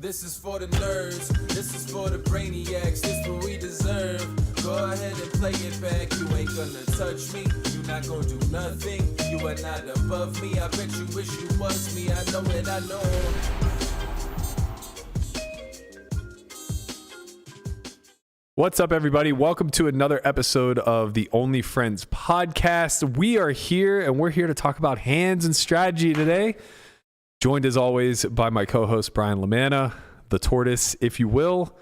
This is for the nerds, this is for the brainiacs, this what we deserve. Go ahead and play it back, you ain't gonna touch me, you not gonna do nothing, you are not above me, I bet you wish you was me, I know it, I know. What's up, everybody? Welcome to another episode of the Only Friends podcast. We are here, and we're here to talk about hands and strategy today. Joined, as always, by my co-host, Brian LaManna, the tortoise, if you will,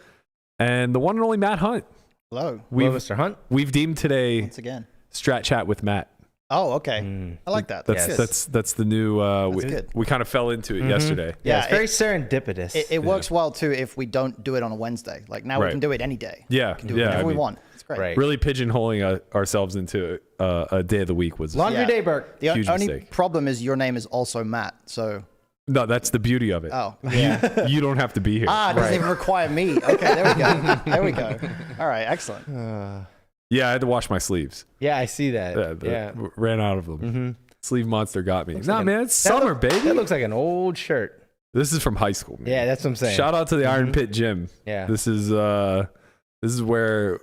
and the one and only Matt Hunt. Hello. Hello, Mr. Hunt. We've deemed today Once again. Strat Chat with Matt. Oh, okay. I like that. That's the new. We kind of fell into it yesterday. Yeah, it's very serendipitous. It works well too if we don't do it on a Wednesday. Like now we can do it any day. Yeah, we can do it whenever we want. It's great. Right. Really pigeonholing ourselves into a day of the week was Laundry Day, Burke. The Huge only mistake. problem is your name is also Matt. So no. That's the beauty of it. oh Yeah. You don't have to be here. it doesn't even require me. Okay, there we go. There we go. All right, excellent. Yeah, I had to wash my sleeves. Yeah, I see that. Yeah. Ran out of them. Mm-hmm. Sleeve monster got me. Looks Nah, like man, it's summer, baby. That looks like an old shirt. This is from high school, man. Yeah, that's what I'm saying. Shout out to the Iron Pit Gym. Yeah. This is where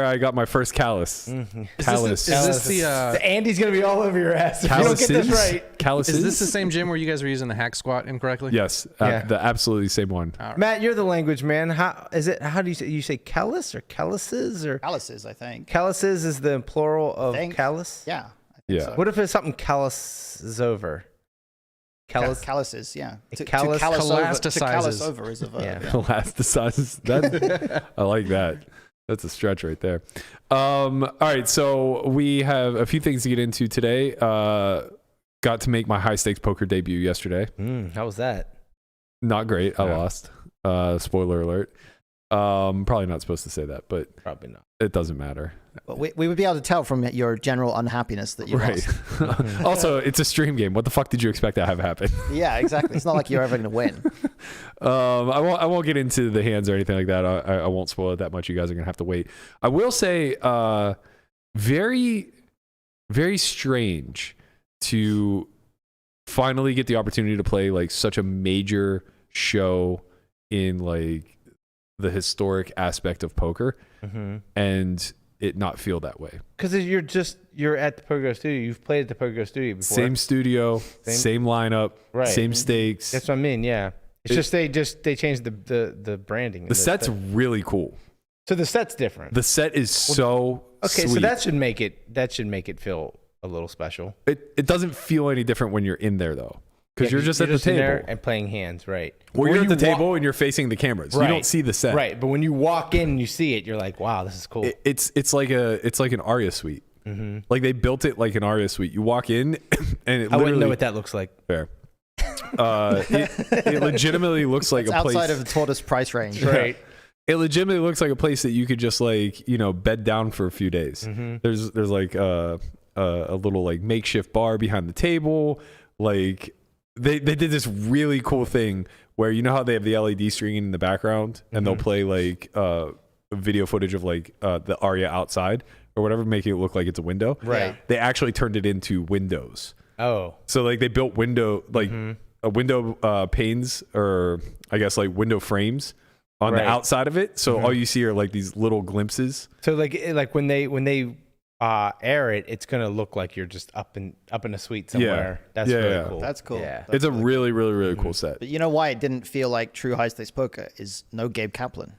I got my first callus. Callus. Is this the Andy's gonna be all over your ass if you don't get this right. Calluses? is this the same gym where you guys were using the hack squat incorrectly? Yes, Yeah. the absolutely same one. Matt, you're the language man. How is it? How do you say? You say callus or calluses or Calluses, I think. calluses is the plural of think. callus. Yeah. I think Yeah. so. What if it's something callus is over? Callus. Calluses, yeah. To callus- callus over, to Elasticizes. callus over is a verb. Yeah. Elasticizes. That I like that. That's a stretch right there. All right, so we have a few things to get into today. Got to make my high stakes poker debut yesterday. How was that? Not great. I Yeah. lost. Spoiler alert. Probably not supposed to say that, but Probably not. it doesn't matter. But we would be able to tell from your general unhappiness that you Right. lost. Also, it's a stream game. What the fuck did you expect to have happen? Yeah, exactly. It's not like you're ever going to win. I won't get into the hands or anything like that. I won't spoil it that much. You guys are gonna have to wait. I will say, very, very strange to finally get the opportunity to play like such a major show in like the historic aspect of poker, and it not feel that way. Because you're at the Pogo Studio. You've played at the Pogo Studio before. Same studio, same lineup, Right. same stakes. That's what I mean. Yeah. It's they changed the branding. The set's really cool. So the set's different. The set is so Okay, sweet. so that should make it feel a little special. It doesn't feel any different when you're in there though, because you're just at the in there table. and playing hands, right? Or you're at you the table and you're facing the cameras. You Right. don't see the set. Right, but when you walk in and you see it, you're like, wow, this is cool. It's like an Aria suite. Like they built it like an Aria suite. You walk in and it I wouldn't know literally what that looks like. fair. It legitimately looks like It's a place outside of the tortoise price range. Right. It legitimately looks like a place that you could just like, bed down for a few days. There's like a little like makeshift bar behind the table. Like they did this really cool thing where how they have the LED screen in the background and they'll play like video footage of like the Aria outside or whatever, making it look like it's a window. Right. They actually turned it into windows. Oh. So like they built window panes, or I guess like window frames on the outside of it. So all you see are like these little glimpses. So like when they air it, it's gonna look like you're just up in a suite somewhere. That's really cool. That's cool. Yeah. That's It's a really, really, really cool set. But you know why it didn't feel like true high stakes poker is no Gabe Kaplan.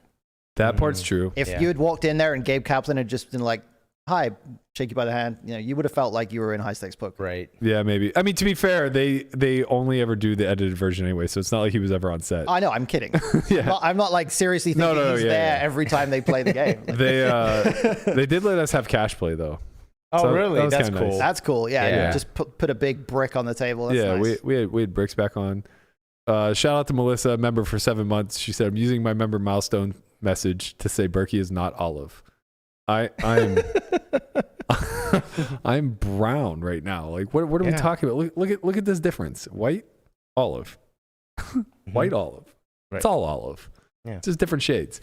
That part's true. If Yeah. you had walked in there and Gabe Kaplan had just been like, "Hi," shake you by the hand, you would have felt like you were in high stakes poker. Right. Yeah, maybe. I mean, to be fair, they only ever do the edited version anyway, so it's not like he was ever on set. I know, I'm kidding. Yeah. I'm not like seriously thinking he's there every time they play the game. Like, They did let us have cash play though. Oh, So really? that was That's kinda cool. nice. that's cool. Yeah, Yeah. just put a big brick on the table. That's Yeah, nice. we had bricks back on. Shout out to Melissa, member for 7 months. She said, "I'm using my member milestone message to say Berkey is not olive. I'm I'm brown right now. Like what are we talking about? Look at this difference. White, olive. White olive. Right. It's all olive. Yeah. It's just different shades.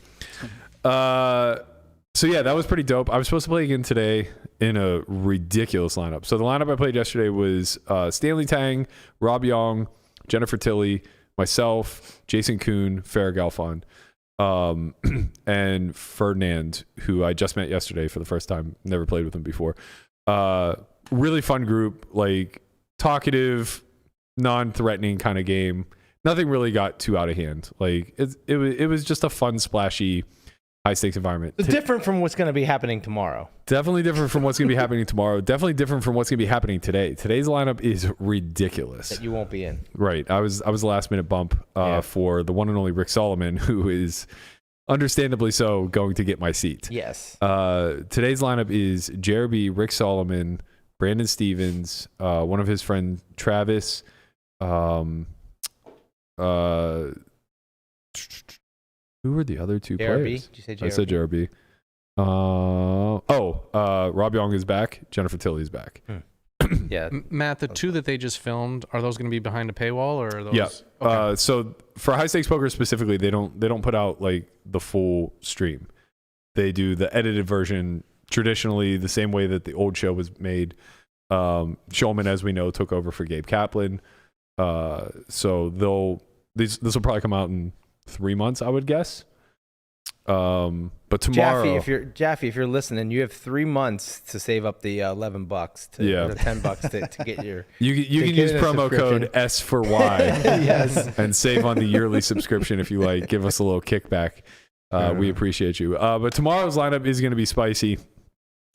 So yeah, that was pretty dope. I was supposed to play again today in a ridiculous lineup. So the lineup I played yesterday was Stanley Tang, Rob Young, Jennifer Tilly, myself, Jason Kuhn, Farrah Galfon, and Ferdinand, who I just met yesterday for the first time. Never played with him before. Really fun group, like talkative, non-threatening kind of game. Nothing really got too out of hand. Like it was just a fun, splashy, high stakes environment. It's different from what's going to be happening tomorrow. Definitely different from what's going to be happening tomorrow. Definitely different from what's going to be happening today. Today's lineup is ridiculous. That you won't be in. Right. I was a last minute bump for the one and only Rick Solomon, who is understandably so going to get my seat. Yes. Today's lineup is Jeremy, Rick Solomon, Brandon Stevens, one of his friends, Travis, who were the other two players? Did you say JRB? I said JRB. Rob Young is back. Jennifer Tilley is back. Yeah. Matt, the two that they just filmed, are those going to be behind a paywall or are those? Yeah. Okay. So for high stakes poker specifically, they don't put out like the full stream. They do the edited version traditionally the same way that the old show was made. Shulman, as we know, took over for Gabe Kaplan. So this will probably come out in 3 months, I would guess. But tomorrow, Jaffe, if you're listening, you have 3 months to save up the $11 or the $10 to get your. You can use promo code S4Y yes, and save on the yearly subscription if you like. Give us a little kickback. We appreciate you. But tomorrow's lineup is going to be spicy.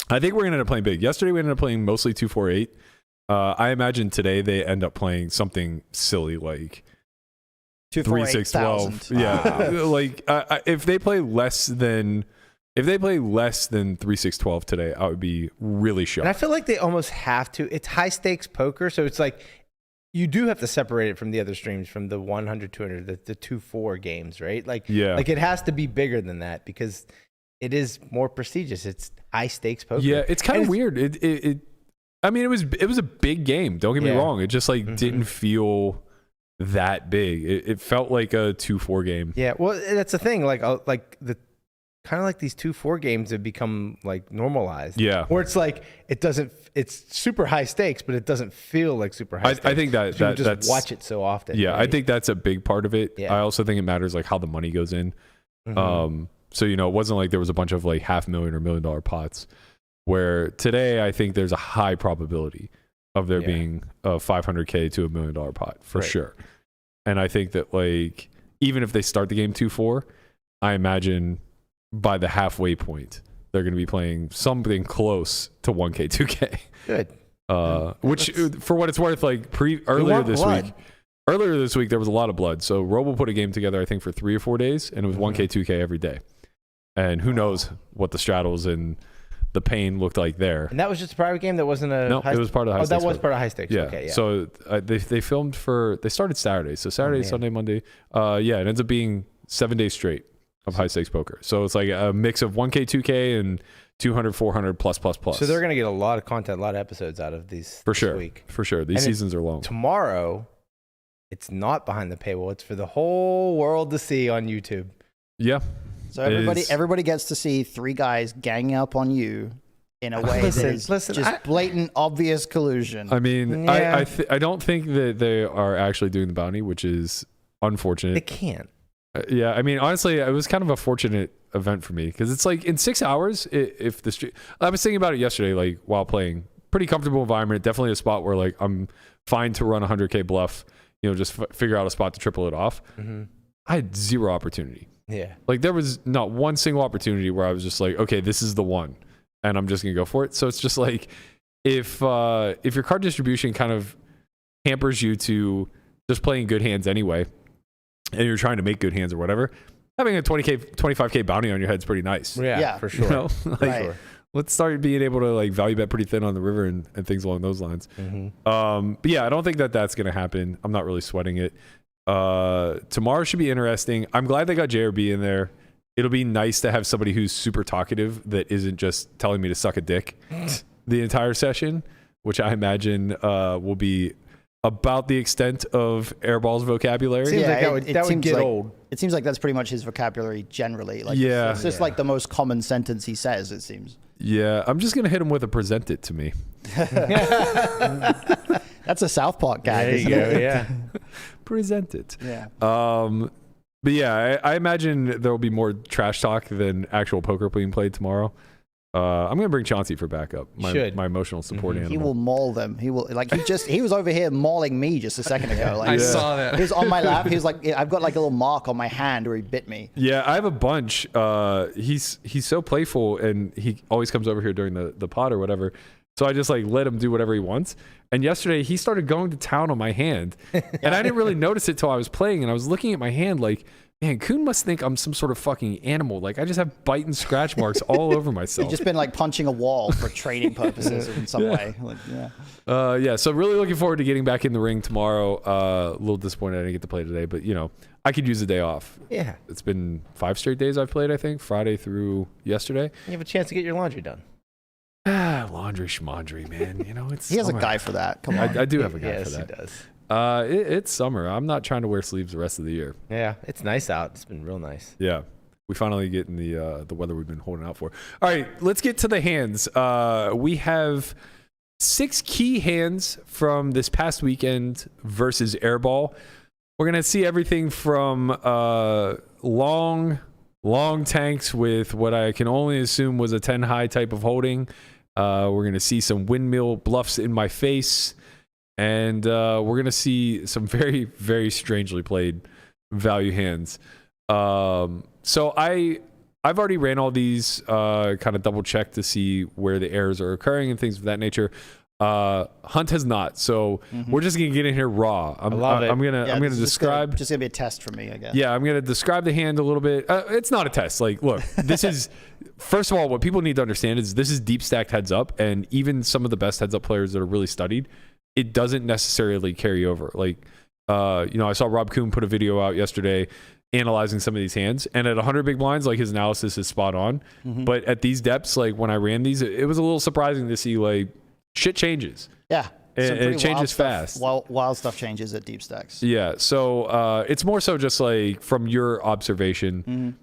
I think we're going to end up playing big. Yesterday we ended up playing mostly 2-4-8. I imagine today they end up playing something silly like 3-6-12. Yeah, like if they play less than 3-6-12 today, I would be really shocked. and I feel like they almost have to. It's high stakes poker, so it's like you do have to separate it from the other streams, from the 100, 200, the 2-4 games, right? Like, like it has to be bigger than that because it is more prestigious. It's high stakes poker. Yeah, it's kind of weird. I mean, it was a big game. Don't get me wrong. It just like didn't feel that big. It felt like a 2-4 game. Yeah, well, that's the thing. Like the kind of like these 2-4 games have become like normalized. Yeah, where it's like it's super high stakes, but it doesn't feel like super high stakes. I think that that's watch it so often. Yeah, right? I think that's a big part of it. Yeah. I also think it matters like how the money goes in. So it wasn't like there was a bunch of like $500,000 or $1 million pots. Where today I think there's a high probability of there being a $500K to $1 million pot for sure. And I think that like even if they start the game 2-4, I imagine by the halfway point they're going to be playing something close to 1K, 2K. Good. Which for what it's worth, like earlier this week there was a lot of blood. So Robo put a game together I think for 3 or 4 days, and it was 1K, 2K every day. And who knows what the straddles and the pain looked like there. And that was just a private game. That wasn't a. No, it was part of the high stakes. That was part of high stakes. Yeah. Okay, yeah. So they filmed they started Saturday. So Saturday, Sunday, Monday. It ends up being 7 days straight of high stakes poker. So it's like a mix of 1K, 2K, and 200, 400 plus. So they're gonna get a lot of content, a lot of episodes out of these for sure. This week. For sure, these seasons are long. Tomorrow, it's not behind the paywall. It's for the whole world to see on YouTube. Yeah. So everybody gets to see 3 guys ganging up on you in a way that is just blatant, obvious collusion. I mean, I don't think that they are actually doing the bounty, which is unfortunate. They can't. Yeah, I mean, honestly, it was kind of a fortunate event for me because it's like in 6 hours, if the street. I was thinking about it yesterday, like while playing. Pretty comfortable environment. Definitely a spot where like I'm fine to run a 100K bluff. Just figure out a spot to triple it off. I had 0 opportunity. Yeah. Like there was not one single opportunity where I was just like, okay, this is the one, and I'm just gonna go for it. So it's just like if your card distribution kind of hampers you to just playing good hands anyway, and you're trying to make good hands or whatever, having a 20K, 25K bounty on your head is pretty nice. Yeah, for sure. Like, let's start being able to like value bet pretty thin on the river and things along those lines. But yeah, I don't think that's gonna happen. I'm not really sweating it. Tomorrow should be interesting. I'm glad they got JRB in there. It'll be nice to have somebody who's super talkative that isn't just telling me to suck a dick the entire session, which I imagine will be about the extent of Airball's vocabulary. Seems like that would get old. It seems like that's pretty much his vocabulary generally. Like it's just like the most common sentence he says, it seems. Yeah, I'm just gonna hit him with a present it to me. That's a South Park gag. There you go. Yeah. present it. Yeah. But yeah, I imagine there will be more trash talk than actual poker being played tomorrow. I'm gonna bring Chauncey for backup. My emotional support animal. He will maul them. He will he was over here mauling me just a second ago. Like, I saw that. He was on my lap. He was like, I've got like a little mark on my hand where he bit me. Yeah, I have a bunch. He's so playful, and he always comes over here during the pod or whatever. So I just like let him do whatever he wants. And yesterday he started going to town on my hand, and I didn't really notice it till I was playing, and I was looking at my hand like, man, Kuhn must think I'm some sort of fucking animal. Like, I just have bite and scratch marks all over myself. You've just been like punching a wall for training purposes in some way. Like, yeah. So really looking forward to getting back in the ring tomorrow. A little disappointed I didn't get to play today, but I could use a day off. Yeah. It's been 5 straight days I've played, I think, Friday through yesterday. You have a chance to get your laundry done. Laundry schmondry, man. It's he has a guy for that. Come on. I do have a guy for that. Yes, he does. It's summer. I'm not trying to wear sleeves the rest of the year. Yeah, it's nice out. It's been real nice. Yeah. We finally get in the weather we've been holding out for. All right, let's get to the hands. We have 6 key hands from this past weekend versus Airball. We're going to see everything from long tanks with what I can only assume was a 10 high type of holding. We're going to see some windmill bluffs in my face. And we're going to see some very, very strangely played value hands. So I've already ran all these, kind of double checked to see where the errors are occurring and things of that nature. Hunt has not, so we're just gonna get in here raw. I'm gonna describe. Just gonna be a test for me, I guess. Yeah, I'm gonna describe the hand a little bit. It's not a test. Like, look, this is first of all, what people need to understand is this is deep stacked heads up, and even some of the best heads up players that are really studied, it doesn't necessarily carry over. Like, I saw Rob Kuhn put a video out yesterday analyzing some of these hands, and at 100 big blinds, like, his analysis is spot on. But at these depths, like when I ran these, it was a little surprising to see like shit changes. Yeah. It changes fast. Wild stuff changes at deep stacks. Yeah. So it's more so just like from your observation,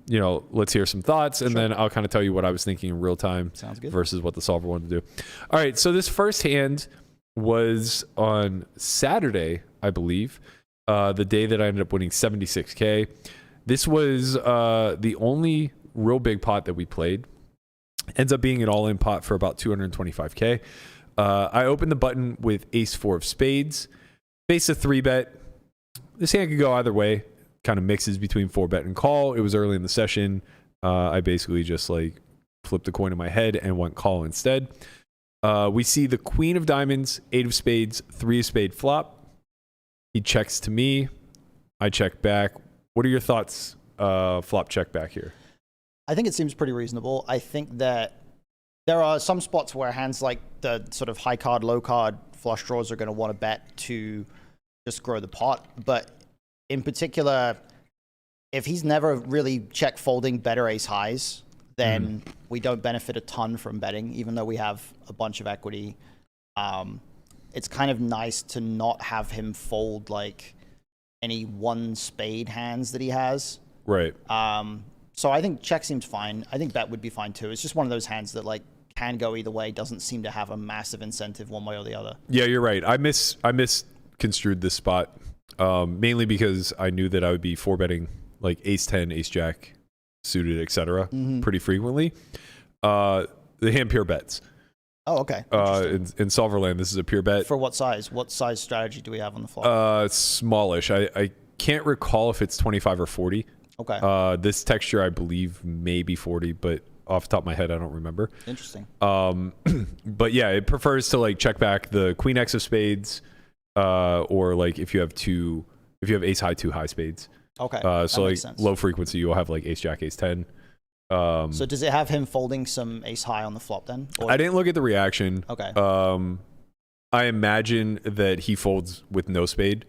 let's hear some thoughts, and then I'll kind of tell you what I was thinking in real time. Sounds good. Versus what the solver wanted to do. All right. So this first hand was on Saturday, I believe, the day that I ended up winning 76K. This was the only real big pot that we played. Ends up being an all-in pot for about 225K. I opened the button with ace 4 of spades, face a 3-bet. This hand could go either way. Kind of mixes between 4-bet and call. It was early in the session. I basically just like flipped the coin in my head and went call instead. We see the queen of diamonds, 8 of spades, 3 of spade flop. He checks to me. I check back. What are your thoughts, flop check back here? I think it seems pretty reasonable. I think that there are some spots where hands like the sort of high card, low card flush draws are going to want to bet to just grow the pot. But in particular, if he's never really check folding better ace highs, then we don't benefit a ton from betting, even though we have a bunch of equity. It's kind of nice to not have him fold like any one spade hands that he has. Right. So I think check seems fine. I think bet would be fine too. It's just one of those hands that like can go either way. Doesn't seem to have a massive incentive one way or the other. Yeah, you're right. I misconstrued this spot, mainly because I knew that I would be 4-betting like ace 10, ace jack, suited, etc. Pretty frequently. The hand pure bets. Oh, okay. In Solverland, this is a pure bet. For what size? What size strategy do we have on the flop? Smallish. I can't recall if it's 25 or 40. Okay. This texture, I believe, may be 40, but off the top of my head, I don't remember. Interesting. But yeah, it prefers to like check back the queen X of spades, or like if you have ace high, 2 high spades. Okay. So like low frequency, you'll have like ace jack, ace 10. So does it have him folding some ace high on the flop then? Or? I didn't look at the reaction. Okay. I imagine that he folds with no spade,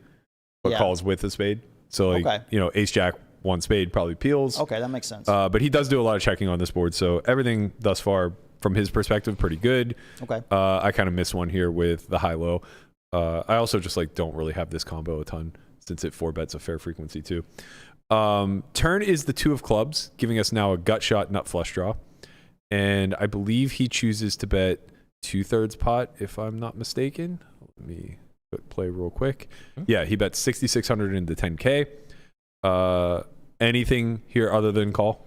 but calls with a spade. So like, ace jack, 1 spade probably peels. Okay, that makes sense. But he does do a lot of checking on this board, so everything thus far from his perspective pretty good. Okay. I kind of missed one here with the high-low. I also just like don't really have this combo a ton since it 4-bets a fair frequency too. Turn is the 2 of clubs, giving us now a gut shot nut flush draw, and I believe he chooses to bet 2/3 pot if I'm not mistaken. Let me play real quick. Yeah, he bet 6,600 into 10K. Anything here other than call?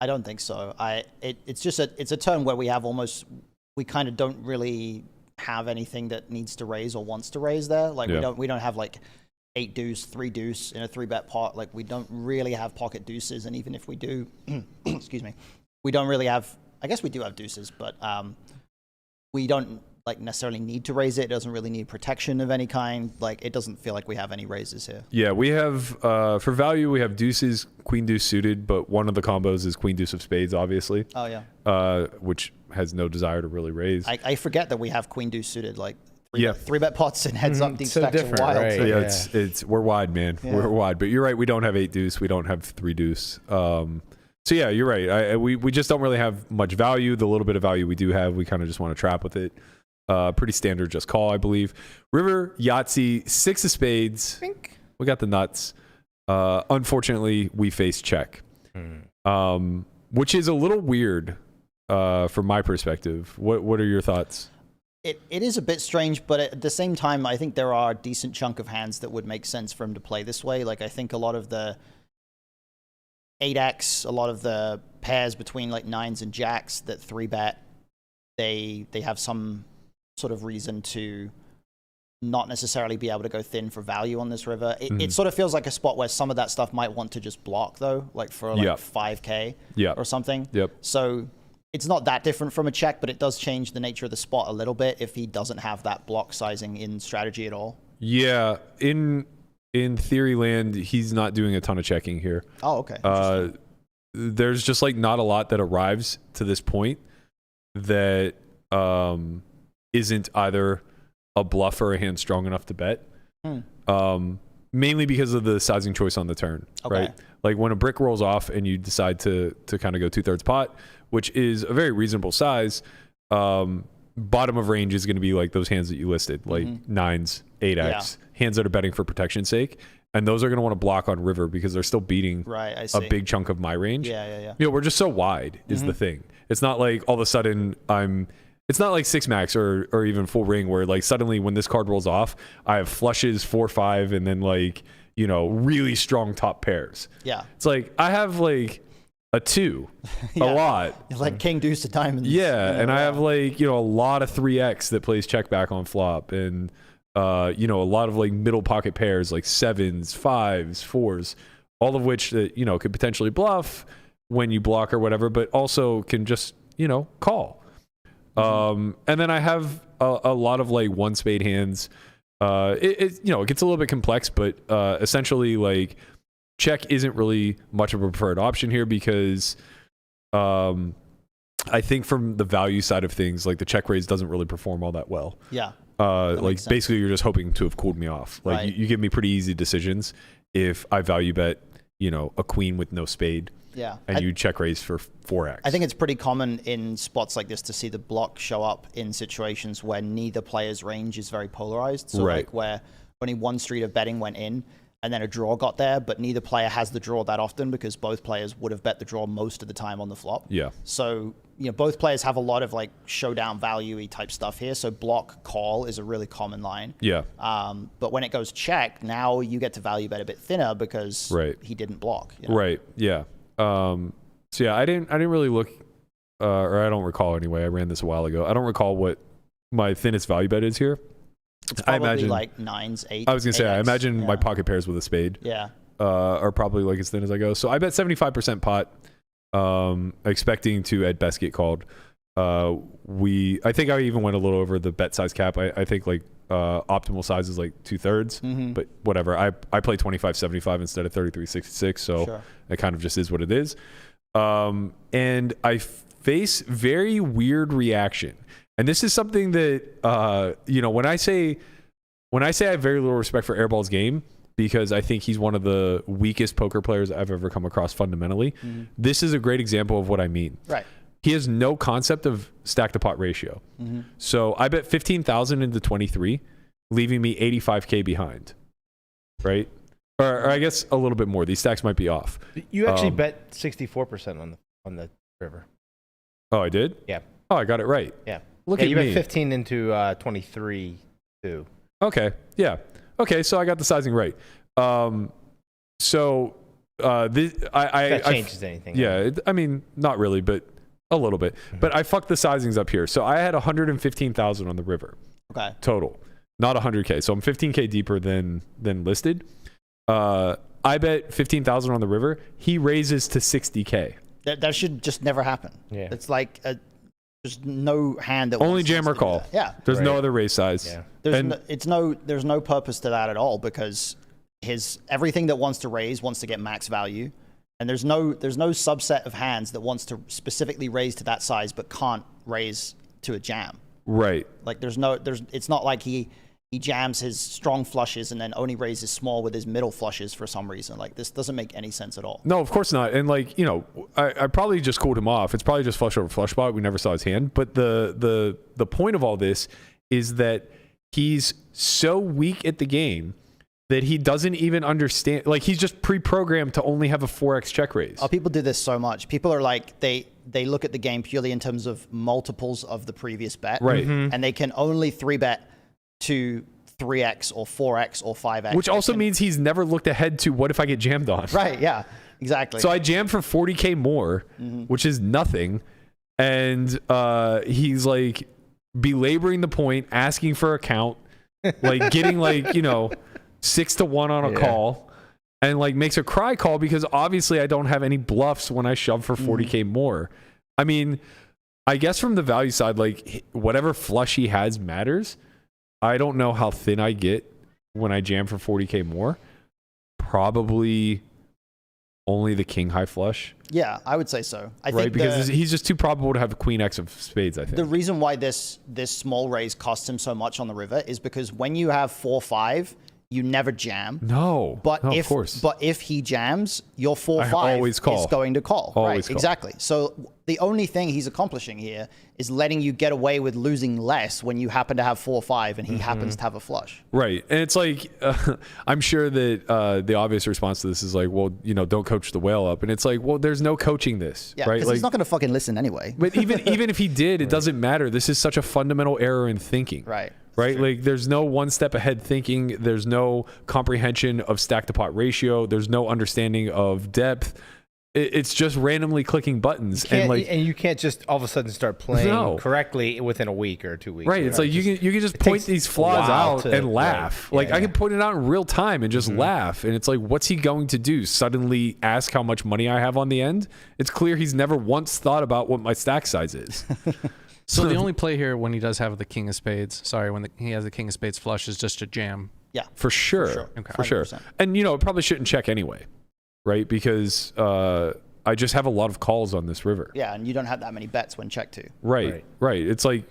I don't think so. It's a turn where we kind of don't really have anything that needs to raise or wants to raise there. Like we don't have like 8 deuce, 3 deuce in a 3-bet pot. Like we don't really have pocket deuces, and even if we do, excuse me, we don't really have. I guess we do have deuces, but we don't like necessarily need to raise it. It doesn't really need protection of any kind. Like it doesn't feel like we have any raises here. Yeah, we have for value we have deuces, queen deuce suited, but one of the combos is queen deuce of spades, obviously. Oh yeah. Which has no desire to really raise. I forget that we have queen deuce suited. Like 3-bet pots and heads up deep so stacks are different, wild. right? So yeah, it's we're wide, man. Yeah. We're wide. But you're right, we don't have 8 deuce, we don't have 3 deuce. So yeah, you're right. We just don't really have much value. The little bit of value we do have, we kind of just want to trap with it. Pretty standard just call, I believe. River, Yahtzee, 6 of spades. We got the nuts. Unfortunately, we face check, which is a little weird from my perspective. What are your thoughts? It is a bit strange, but at the same time, I think there are a decent chunk of hands that would make sense for him to play this way. Like I think a lot of the 8x, a lot of the pairs between like 9s and jacks that 3-bet, they have some sort of reason to not necessarily be able to go thin for value on this river. It sort of feels like a spot where some of that stuff might want to just block though, like for like 5K or something. So it's not that different from a check, but it does change the nature of the spot a little bit if he doesn't have that block sizing in strategy at all. Yeah, in theory land, he's not doing a ton of checking here. Oh, okay. There's just like not a lot that arrives to this point that isn't either a bluff or a hand strong enough to bet. Mainly because of the sizing choice on the turn, right? Like when a brick rolls off and you decide to kind of go 2/3 pot, which is a very reasonable size, bottom of range is going to be like those hands that you listed, like 9s, 8x, hands that are betting for protection's sake. And those are going to want to block on river because they're still beating a big chunk of my range. You know, we're just so wide is the thing. It's not like all of a sudden it's not like 6 max or even full ring where like suddenly when this card rolls off, I have flushes 4-5 and then like, you know, really strong top pairs. It's like I have like a 2, a lot. It's like king deuce of diamonds. And I have like, you know, a lot of 3x that plays check back on flop and you know, a lot of like middle pocket pairs like 7s, 5s, 4s, all of which that, you know, could potentially bluff when you block or whatever, but also can just, you know, call. And then I have a lot of like 1 spade hands. It you know, it gets a little bit complex, but essentially like check isn't really much of a preferred option here because I think from the value side of things, like the check raise doesn't really perform all that well. Like basically you're just hoping to have cooled me off. Like you give me pretty easy decisions if I value bet, you know, a queen with no spade. And you check raise for 4x. I think it's pretty common in spots like this to see the block show up in situations where neither player's range is very polarized. So like where only one street of betting went in and then a draw got there, but neither player has the draw that often because both players would have bet the draw most of the time on the flop. So, you know, both players have a lot of like showdown value-y type stuff here. So block call is a really common line. But when it goes check, now you get to value bet a bit thinner because he didn't block. You know? So yeah, I didn't really look, or I don't recall anyway. I ran this a while ago. I don't recall what my thinnest value bet is here. It's probably like 9s, 8s. I was gonna say, I imagine my pocket pairs with a spade. Are probably like as thin as I go. So I bet 75% pot, expecting to at best get called. I think I even went a little over the bet size cap. I think like optimal size is like 2/3, but whatever. I play 25-75 instead of 33-66, so it kind of just is what it is. And I face very weird reaction, and this is something that you know, when I say I have very little respect for Airball's game because I think he's one of the weakest poker players I've ever come across fundamentally. This is a great example of what I mean. He has no concept of stack to pot ratio. So I bet 15,000 into 23, leaving me 85K behind, right? Or I guess a little bit more. These stacks might be off. You actually bet 64% on the river. Oh, I did? Yeah. Oh, I got it right. Yeah. Look at you me. bet 15 into 23 too. Okay. Yeah. Okay. So I got the sizing right. So this that changes anything. Yeah. I mean, not really, but a little bit. But I fucked the sizings up here. So I had 115,000 on the river. Okay. Total, not 100K. So I'm 15K deeper than listed. I bet 15,000 on the river. He raises to 60K. That should just never happen. Yeah. It's like there's no hand that Only wants jam or to do call. that. Yeah. There's no Right. other raise size. Yeah. There's no purpose to that at all, because everything that wants to raise wants to get max value, and there's no subset of hands that wants to specifically raise to that size but can't raise to a jam. Right. Like it's not like he jams his strong flushes and then only raises small with his middle flushes for some reason. Like, this doesn't make any sense at all. No, of course not. And like, you know, I probably just cooled him off. It's probably just flush over flush spot. We never saw his hand. But the point of all this is that he's so weak at the game that he doesn't even understand. Like, he's just pre-programmed to only have a 4x check raise. Oh, people do this so much. People are like, they look at the game purely in terms of multiples of the previous bet. Right. And they can only 3-bet to 3x or 4x or 5x. Which also means he's never looked ahead to what if I get jammed on. Right, yeah, exactly. So I jammed for 40K more, which is nothing. And he's like belaboring the point, asking for a count, like getting like, you know, 6-1 on a call, and like makes a cry call because obviously I don't have any bluffs when I shove for 40K more. I mean, I guess from the value side, like whatever flush he has matters. I don't know how thin I get when I jam for 40K more. Probably only the king high flush. Yeah, I would say so. I Right, think because he's just too probable to have a queen X of spades, I think. the reason why this small raise costs him so much on the river is because when you have 4-5, you never jam. No, of course. But if he jams, your 4-5 always call. is going to call. Always right, call. exactly. So the only thing he's accomplishing here is letting you get away with losing less when you happen to have 4-5 and he happens to have a flush. Right. And it's like, I'm sure that the obvious response to this is like, well, you know, don't coach the whale up. And it's like, well, there's no coaching this. Yeah, right? because Like, he's not going to fucking listen anyway. but even if he did, it doesn't matter. This is such a fundamental error in thinking. Right. Right? Like, there's no one step ahead thinking. There's no comprehension of stack to pot ratio. There's no understanding of depth. It's just randomly clicking buttons. And you can't just all of a sudden start playing correctly within a week or 2 weeks. Right. It's like you can just point these flaws out and laugh. Right. Like I can point it out in real time and just laugh. And it's like, what's he going to do? Suddenly ask how much money I have on the end? It's clear he's never once thought about what my stack size is. So the only play here when he does have the king of spades, when he has the king of spades flush, is just a jam. Yeah. For sure. For sure. 100%. And, you know, it probably shouldn't check anyway. Right? Because I just have a lot of calls on this river. Yeah, and you don't have that many bets when check two. Right. It's like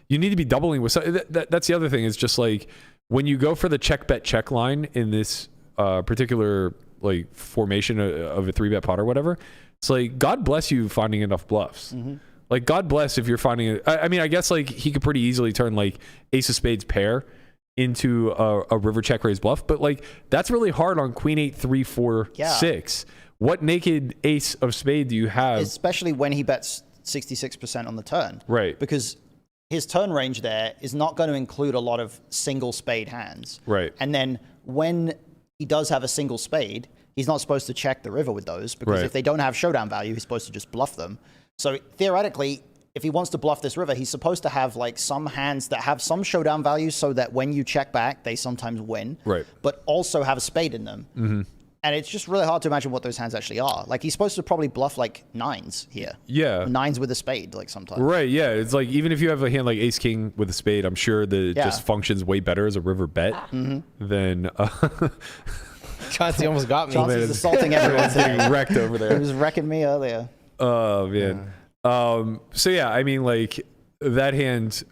you need to be doubling with that's the other thing is just like when you go for the check bet check line in this particular like formation of a 3-bet pot or whatever, it's like God bless you finding enough bluffs. Like God bless if you're finding it. I mean, I guess like he could pretty easily turn like ace of spades pair into a river check raise bluff, but like that's really hard on queen 8 3 4 6. What naked ace of spade do you have? Especially when he bets 66% on the turn. Right. Because his turn range there is not going to include a lot of single spade hands. Right. And then when he does have a single spade, he's not supposed to check the river with those because if they don't have showdown value, he's supposed to just bluff them. So theoretically, if he wants to bluff this river, he's supposed to have like some hands that have some showdown value so that when you check back, they sometimes win. Right. But also have a spade in them. And it's just really hard to imagine what those hands actually are. Like he's supposed to probably bluff like nines here. Yeah. Nines with a spade, like sometimes. Right, yeah. It's like even if you have a hand like ace king with a spade, I'm sure that it just functions way better as a river bet than Chauncey almost got me. Chauncey's assaulting everyone. getting wrecked over He there. was wrecking me earlier. Oh man. So yeah, I mean like that hand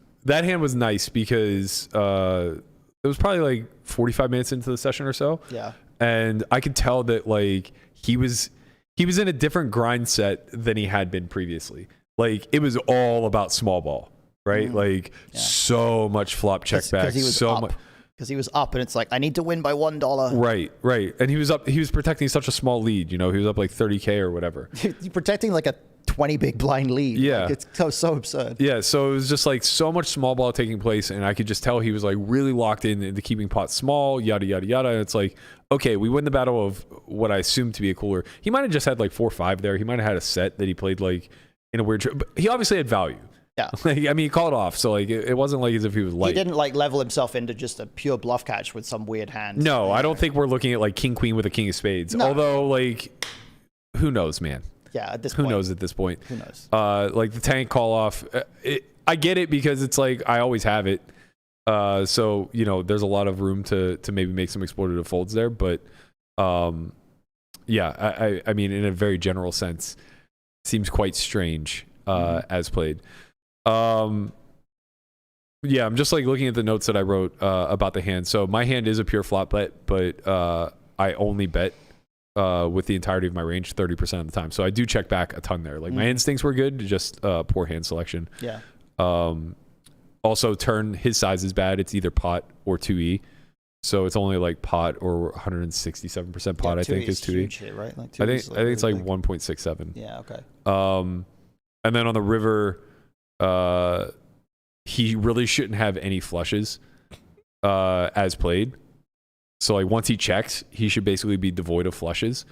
was nice because it was probably like 45 minutes into the session or so. Yeah. And I could tell that like he was in a different grind set than he had been previously. Like it was all about small ball, right? Like so much flop check back, so much. Because he was up, and it's like I need to win by $1. Right. And he was up. He was protecting such a small lead. You know, he was up like 30K or whatever. You're protecting like a 20 big blind lead. Yeah. Like, it's so absurd. Yeah, so it was just like so much small ball taking place, and I could just tell he was like really locked in into keeping pot small, yada yada yada. And it's like, okay, we win the battle of what I assumed to be a cooler. He might have just had like 4-5 there. He might have had a set that he played like in a weird, but he obviously had value. Yeah. Like, I mean, he called off, so like it wasn't like as if he was light. He didn't like level himself into just a pure bluff catch with some weird hand. No, I don't think we're looking at like king queen with a king of spades. No. Although, like, who knows, man? Yeah, at this Who point. knows at this point? Who knows? Like the tank call off. I get it because it's like I always have it. So you know, there's a lot of room to maybe make some exploitative folds there, but yeah, I mean, in a very general sense, seems quite strange as played. Yeah, I'm just like looking at the notes that I wrote about the hand. So my hand is a pure flop bet, but I only bet with the entirety of my range 30% of the time. So I do check back a ton there. Like my instincts were good, just poor hand selection. Yeah. Also, turn his size is bad. It's either pot or 2E. So it's only like pot or 167% pot. Yeah, I think is 2E. Huge here, right? Like I think it's like big. 1.67. Yeah. Okay. And then on the river, he really shouldn't have any flushes as played. So like once he checks, he should basically be devoid of flushes.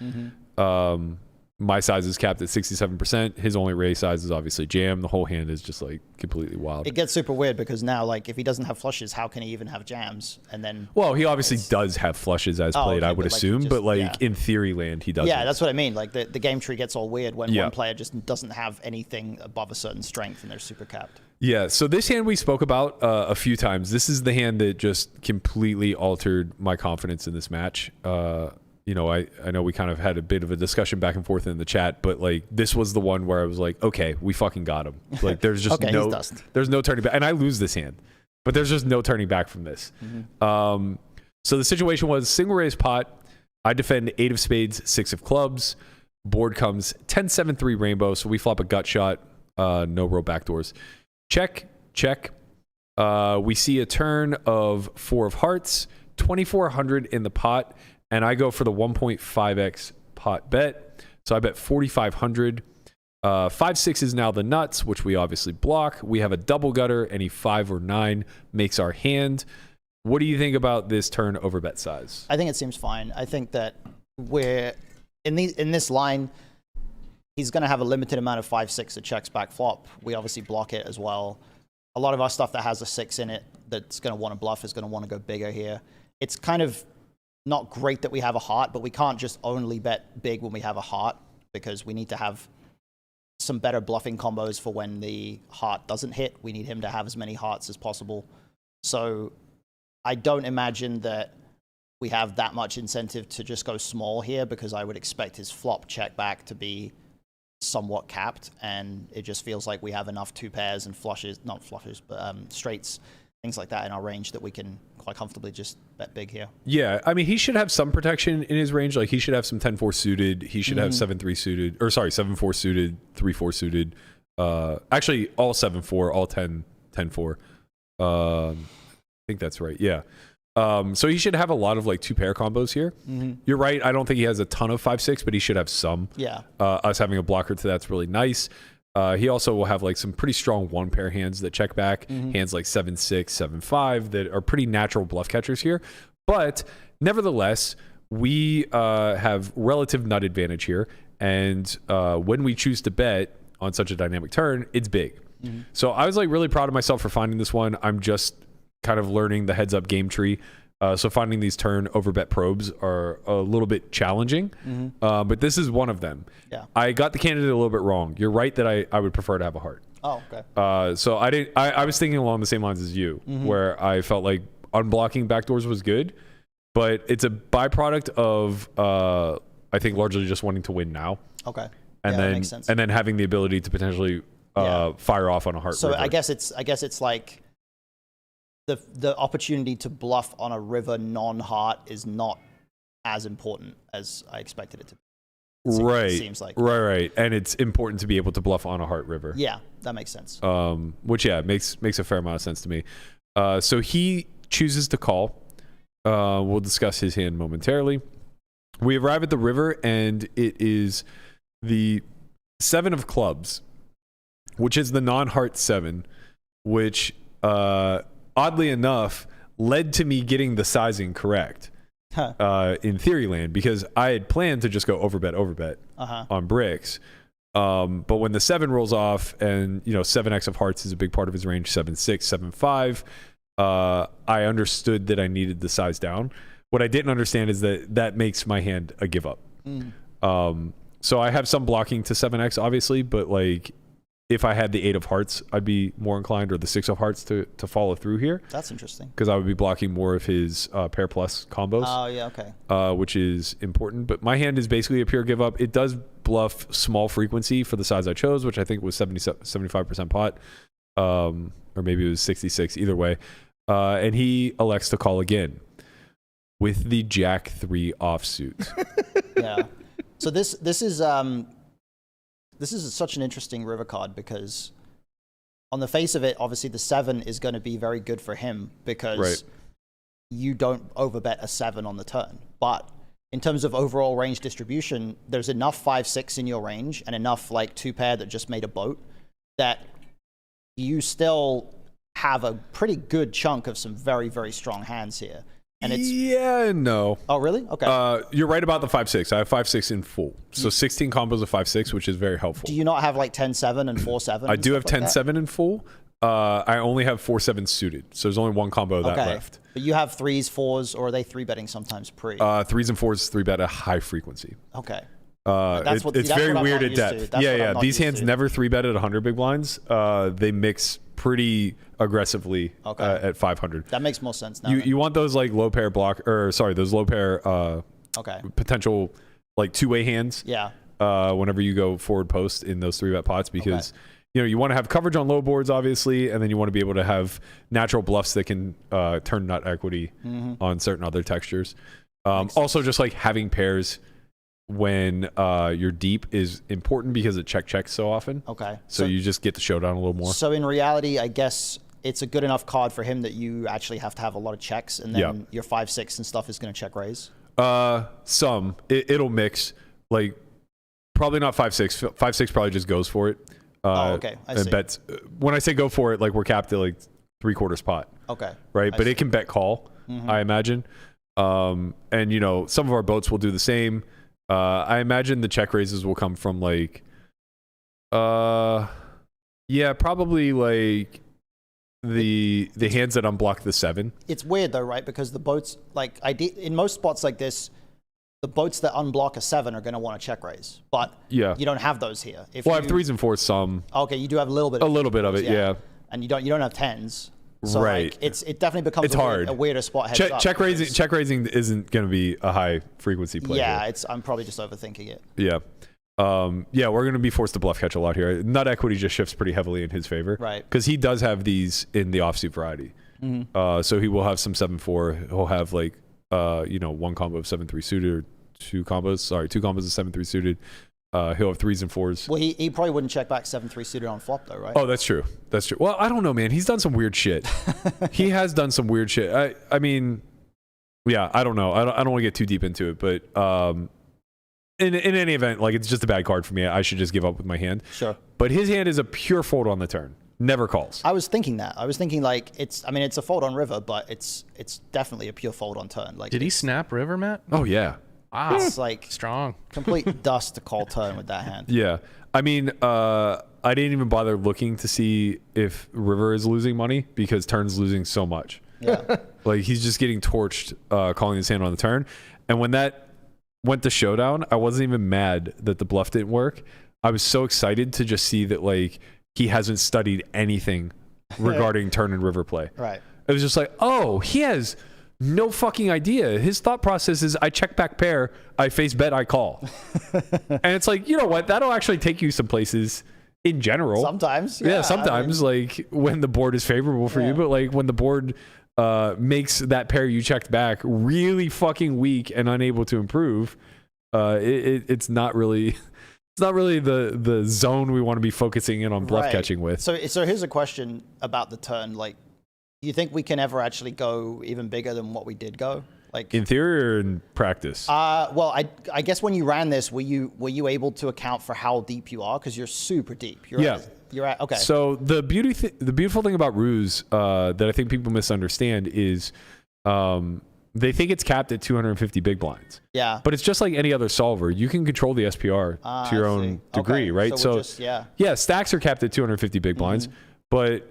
My size is capped at 67%. His only raise size is obviously jam. The whole hand is just like completely wild. It gets super weird because now, like, if he doesn't have flushes, how can he even have jams? And then, well, he obviously does have flushes as played, okay, I would but, like, assume, just- but like yeah. in theory land, he doesn't. yeah, that's what I mean. Like the game tree gets all weird when Yeah. one player just doesn't have anything above a certain strength and they're super capped. Yeah, so this hand we spoke about a few times. This is the hand that just completely altered my confidence in this match. You know, I know we kind of had a bit of a discussion back and forth in the chat, but like this was the one where I was like, okay, we fucking got him. Like there's just Okay, he's dust. there's no turning back. And I lose this hand, but there's just no turning back from this. So the situation was single raise pot. I defend 8 of spades, 6 of clubs. Board comes 10-7-3 rainbow. So we flop a gut shot, no row backdoors. Check, check. We see a turn of 4 of hearts, 2,400 in the pot, and I go for the 1.5x pot bet. So I bet 4,500. 5-6 is now the nuts, which we obviously block. We have a double gutter. Any 5 or 9 makes our hand. What do you think about this turn over bet size? I think it seems fine. I think that we're in this line. He's going to have a limited amount of 5-6 that checks back flop. We obviously block it as well. A lot of our stuff that has a 6 in it that's going to want to bluff is going to want to go bigger here. It's kind of not great that we have a heart, but we can't just only bet big when we have a heart because we need to have some better bluffing combos for when the heart doesn't hit. We need him to have as many hearts as possible. So I don't imagine that we have that much incentive to just go small here because I would expect his flop check back to be somewhat capped, and it just feels like we have enough 2 pairs and flushes, not flushes, but straights, things like that in our range that we can quite comfortably just bet big here. Yeah, I mean, he should have some protection in his range. Like, he should have some 10-4 suited. He should have 7-3 suited. Or, sorry, 7-4 suited, 3-4 suited. Actually, all 7-4, all 10-4. I think that's right. Yeah. So he should have a lot of, like, 2-pair combos here. You're right. I don't think he has a ton of 5-6, but he should have some. Yeah. Us having a blocker to that's really nice. He also will have like some pretty strong 1-pair hands that check back, hands like 7-6, 7-5 that are pretty natural bluff catchers here. But nevertheless, we have relative nut advantage here. And when we choose to bet on such a dynamic turn, it's big. So I was like really proud of myself for finding this one. I'm just kind of learning the heads up game tree. So finding these turn over bet probes are a little bit challenging, but this is one of them. Yeah. I got the candidate a little bit wrong. You're right that I would prefer to have a heart. Oh, okay. So I was thinking along the same lines as you, where I felt like unblocking backdoors was good, but it's a byproduct of I think largely just wanting to win now. Okay. And that makes sense. and then having the ability to potentially fire off on a heart. So river. I guess it's like the opportunity to bluff on a river non-heart is not as important as I expected it to be. Right. Seems like. Right. And it's important to be able to bluff on a heart river. Yeah, that makes sense. Which makes a fair amount of sense to me. So he chooses to call. We'll discuss his hand momentarily. We arrive at the river, and it is the 7 of clubs, which is the non-heart 7, which oddly enough led to me getting the sizing correct in Theoryland, because I had planned to just go overbet on bricks. But when the 7 rolls off, and 7x of hearts is a big part of his range, 7-6, 7-5, I understood that I needed the size down. What I didn't understand is that makes my hand a give up. So I have some blocking to 7x, obviously, but like if I had the 8 of hearts, I'd be more inclined, or the 6 of hearts to follow through here. That's interesting. Because I would be blocking more of his pair plus combos. Oh, yeah, okay. Which is important. But my hand is basically a pure give up. It does bluff small frequency for the size I chose, which I think was 75% pot. Or maybe it was 66, either way. And he elects to call again with the Jack 3 offsuit. Yeah. So this is such an interesting river card, because on the face of it, obviously the 7 is going to be very good for him, because you don't overbet a 7 on the turn. But in terms of overall range distribution, there's enough 5-6 in your range and enough like 2 pair that just made a boat that you still have a pretty good chunk of some very, very strong hands here. And it's no. Oh, really? Okay. You're right about the 5-6. I have 5-6 in full. So 16 combos of 5-6, which is very helpful. Do you not have like 10-7 and 4-7? I do have 10-7 in full. I only have 4-7 suited. So there's only one combo of that left. But you have 3s, 4s, or are they 3-betting sometimes pre? 3s and 4s 3-bet at high frequency. Okay. It's very weird at depth. Yeah. These hands never 3-bet at 100 big blinds. They mix pretty aggressively at 500. That makes more sense now. You want those like low pair those low pair potential like two-way hands. Yeah. Whenever you go forward post in those 3-bet pots, because you want to have coverage on low boards, obviously, and then you want to be able to have natural bluffs that can turn nut equity on certain other textures. Also, just like having pairs when you're deep is important, because it checks so often. Okay. So you just get the showdown a little more. So in reality, I guess it's a good enough card for him that you actually have to have a lot of checks, and then your 5-6 and stuff is going to check raise. Some it'll mix, like probably not 5-6. 5-6 probably just goes for it. I see. Bets. When I say go for it, like we're capped at like 3/4 pot. Okay. Right, but it can bet call. I imagine. And some of our boats will do the same. I imagine the check raises will come from like, probably like the hands that unblock the 7. It's weird though, right? Because the boats, like in most spots like this, the boats that unblock a 7 are going to want to check raise, but you don't have those here. I have 3s and 4s. Some. Okay, you do have a little bit of it, yeah. And you don't have 10s. So right. Like, it definitely becomes a weirder spot heads up. Check raising isn't going to be a high frequency play. Yeah, I'm probably just overthinking it. Yeah. We're going to be forced to bluff catch a lot here. Nut equity just shifts pretty heavily in his favor. Right. Because he does have these in the offsuit variety. So he will have some 7-4. He'll have like, one combo of 7-3 suited, or two combos of 7-3 suited. He'll have 3s and 4s. Well, he probably wouldn't check back 7-3 suited on flop though, right? Oh, that's true. Well, I don't know, man. He's done some weird shit. He has done some weird shit. I mean, yeah, I don't know. I don't want to get too deep into it, but in any event, like it's just a bad card for me. I should just give up with my hand. Sure. But his hand is a pure fold on the turn. Never calls. I was thinking that. I was thinking like it's a fold on river, but it's definitely a pure fold on turn. Like, did he snap river, Matt? Oh yeah. Wow. It's like strong. Complete dust to call turn with that hand. Yeah. I mean, I didn't even bother looking to see if river is losing money, because turn's losing so much. Yeah. Like he's just getting torched calling his hand on the turn. And when that went to showdown, I wasn't even mad that the bluff didn't work. I was so excited to just see that like he hasn't studied anything regarding turn and river play. Right. It was just like, oh, he has no fucking idea. His thought process is I check back pair, I face bet, I call. And it's like, you know what? That'll actually take you some places in general. Sometimes. Yeah, sometimes like when the board is favorable for you, but like when the board makes that pair you checked back really fucking weak and unable to improve, it's not really the zone we want to be focusing in on bluff catching with. So here's a question about the turn. Like, do you think we can ever actually go even bigger than what we did go? Like in theory or in practice? well, I guess when you ran this, were you able to account for how deep you are? Because you're super deep. You're at okay. So the beautiful thing about Ruse that I think people misunderstand is they think it's capped at 250 big blinds. Yeah. But it's just like any other solver. You can control the SPR to your own degree, right? So, yeah, stacks are capped at 250 big blinds, but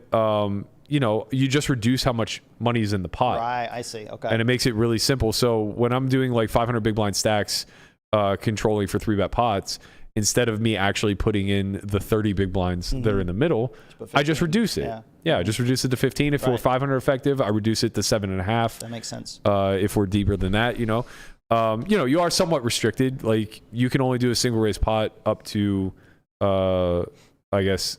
you know, you just reduce how much money is in the pot. Right, I see. Okay. And it makes it really simple. So when I'm doing like 500 big blind stacks, controlling for 3-bet pots, instead of me actually putting in the 30 big blinds that are in the middle, I just reduce it. Yeah, I just reduce it to 15. If we're 500 effective, I reduce it to 7.5. That makes sense. If we're deeper than that, you know, you are somewhat restricted. Like you can only do a single raise pot up to, I guess.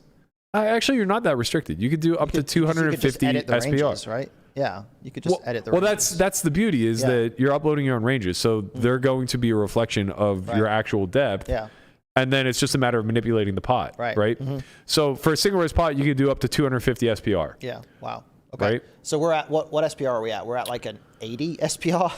Actually, you're not that restricted. You could do up to 250 edit the SPR. Ranges, right? Yeah, you could just edit the ranges. Well, that's the beauty is that you're uploading your own ranges, so they're going to be a reflection of your actual depth. Yeah. And then it's just a matter of manipulating the pot, right? Mm-hmm. So for a single raise pot, you can do up to 250 SPR. Yeah. Wow. Okay. Right? So we're at what SPR are we at? We're at like an 80 SPR,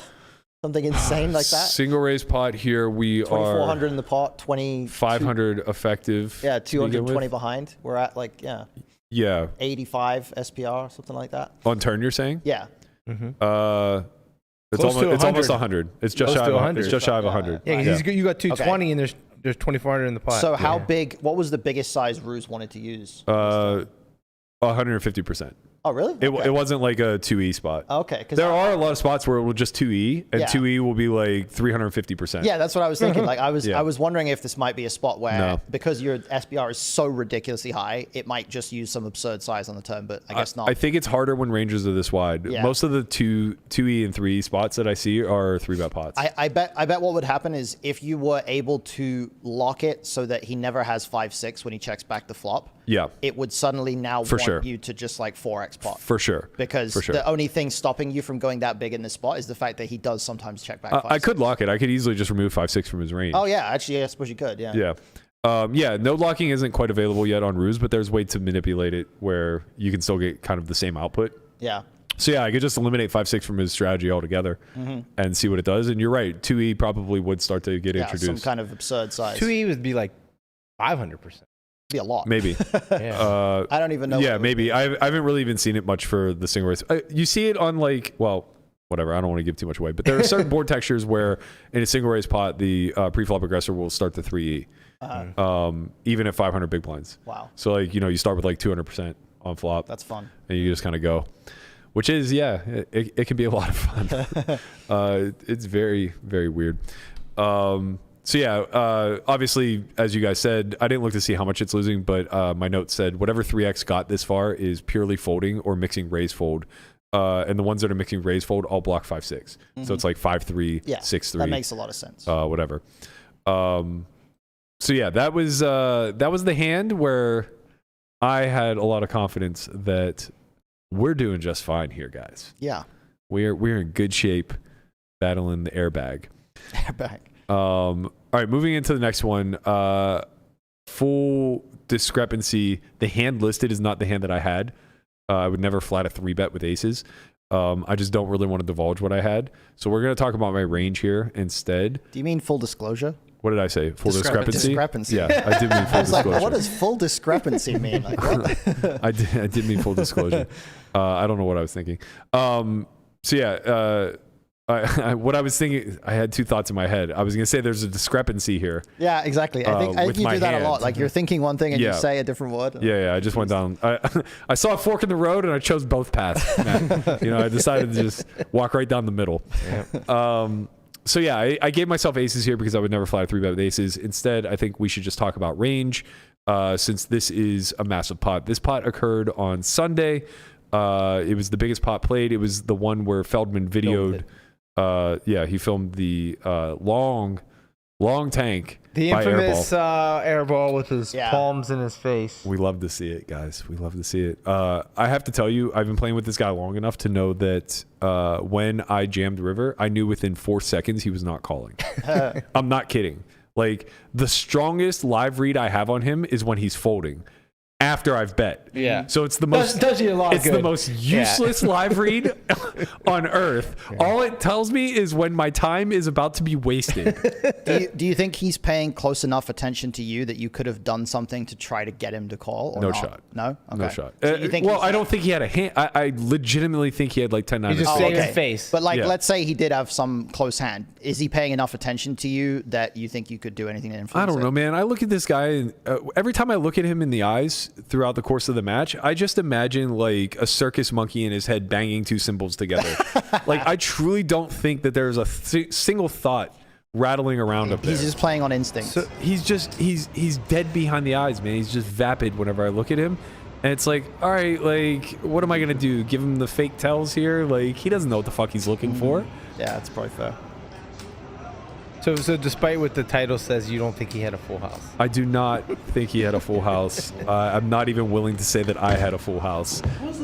something insane like that. Single raise pot here, we 2,400 are in the pot, 500 effective. Yeah, 220 with. behind. We're at like 85 SPR, something like that. On turn, you're saying? Yeah. It's almost 100. It's just shy of 100. It's just shy of 100. Yeah, you got 220 and there's 2,400 in the pot. So how big? What was the biggest size Ruse wanted to use? 150%. Oh, really? It wasn't like a 2E spot. Okay. There are a lot of spots where it will just 2E, and Yeah. 2E will be like 350%. Yeah, that's what I was thinking. Like I was wondering if this might be a spot where because your SPR is so ridiculously high, it might just use some absurd size on the turn, but I guess not. I think it's harder when ranges are this wide. Yeah. Most of the 2E and 3E spots that I see are 3-bet pots. I bet what would happen is if you were able to lock it so that he never has 5-6 when he checks back the flop. Yeah. It would suddenly now want you to just like 4x pot. For sure. Because the only thing stopping you from going that big in this spot is the fact that he does sometimes check back 5-6. I could lock it. I could easily just remove 5-6 from his range. Oh, yeah. Actually, I suppose you could. Yeah. Yeah. Node locking isn't quite available yet on Ruse, but there's a way to manipulate it where you can still get kind of the same output. Yeah. So yeah, I could just eliminate 5-6 from his strategy altogether and see what it does. And you're right, 2E probably would start to get introduced. Some kind of absurd size. 2E would be like 500%. Be a lot. Maybe. I don't even know. Yeah, maybe. I haven't really even seen it much for the single race. You see it on like, well, whatever. I don't want to give too much away, but there are certain board textures where in a single raise pot, the pre-flop aggressor will start the 3E, even at 500 big blinds. Wow. So like, you start with like 200% on flop. That's fun. And you just kind of go, which is, it can be a lot of fun. It's very, very weird. So yeah, obviously, as you guys said, I didn't look to see how much it's losing, but my note said whatever 3x got this far is purely folding or mixing raise fold. And the ones that are mixing raise fold all block 5-6. So it's like 5-3, 6-3. That makes a lot of sense. Whatever. So yeah, that was the hand where I had a lot of confidence that we're doing just fine here, guys. Yeah. We're in good shape battling the airbag. Airbag. All right, moving into the next one. Full discrepancy. The hand listed is not the hand that I had. I would never flat a 3-bet with aces. I just don't really want to divulge what I had. So we're going to talk about my range here instead. Do you mean full disclosure? What did I say? Full discrepancy? Discrepancy. Yeah, I did mean full disclosure. Like, what does full discrepancy mean? Like, what? I did mean full disclosure. I don't know what I was thinking. So yeah, what I was thinking, I had two thoughts in my head. I was going to say there's a discrepancy here. Yeah, I think you do that a lot. Like you're thinking one thing and you say a different word. Yeah. I just went down. I saw a fork in the road and I chose both paths. I decided to just walk right down the middle. Yeah. So yeah, I gave myself aces here because I would never flat a 3-bet with aces. Instead, I think we should just talk about range since this is a massive pot. This pot occurred on Sunday. It was the biggest pot played. It was the one where Feldman videoed. He filmed the long tank. The by infamous Airball. airball with his palms in his face. We love to see it, guys. We love to see it. I have to tell you, I've been playing with this guy long enough to know that when I jammed river, I knew within 4 seconds he was not calling. I'm not kidding. Like the strongest live read I have on him is when he's folding. after I've bet. Yeah. So it's the most does you a lot of it's the good. most useless live read on earth. All it tells me is when my time is about to be wasted. Do you think he's paying close enough attention to you that you could have done something to try to get him to call? Or No not? shot. No? Okay. No shot. So you think well, he's- I don't think he had a hand. I legitimately think he had like 10-9. He just of saved spades. his face. But like, Yeah. let's say he did have some close hand. Is he paying enough attention to you that you think you could do anything to influence I don't know, man. I look at this guy, and every time I look at him in the eyes throughout the course of the match, I just imagine like a circus monkey in his head banging two cymbals together. Like, I truly don't think that there's a single thought rattling around up there. He's just playing on instinct. So he's dead behind the eyes, man. He's just vapid whenever I look at him. And it's like, all right, like, what am I going to do? Give him the fake tells here? Like, he doesn't know what the fuck he's looking for. Yeah, that's probably fair. So despite what the title says, you don't think he had a full house? I do not think he had a full house. I'm not even willing to say that I had a full house.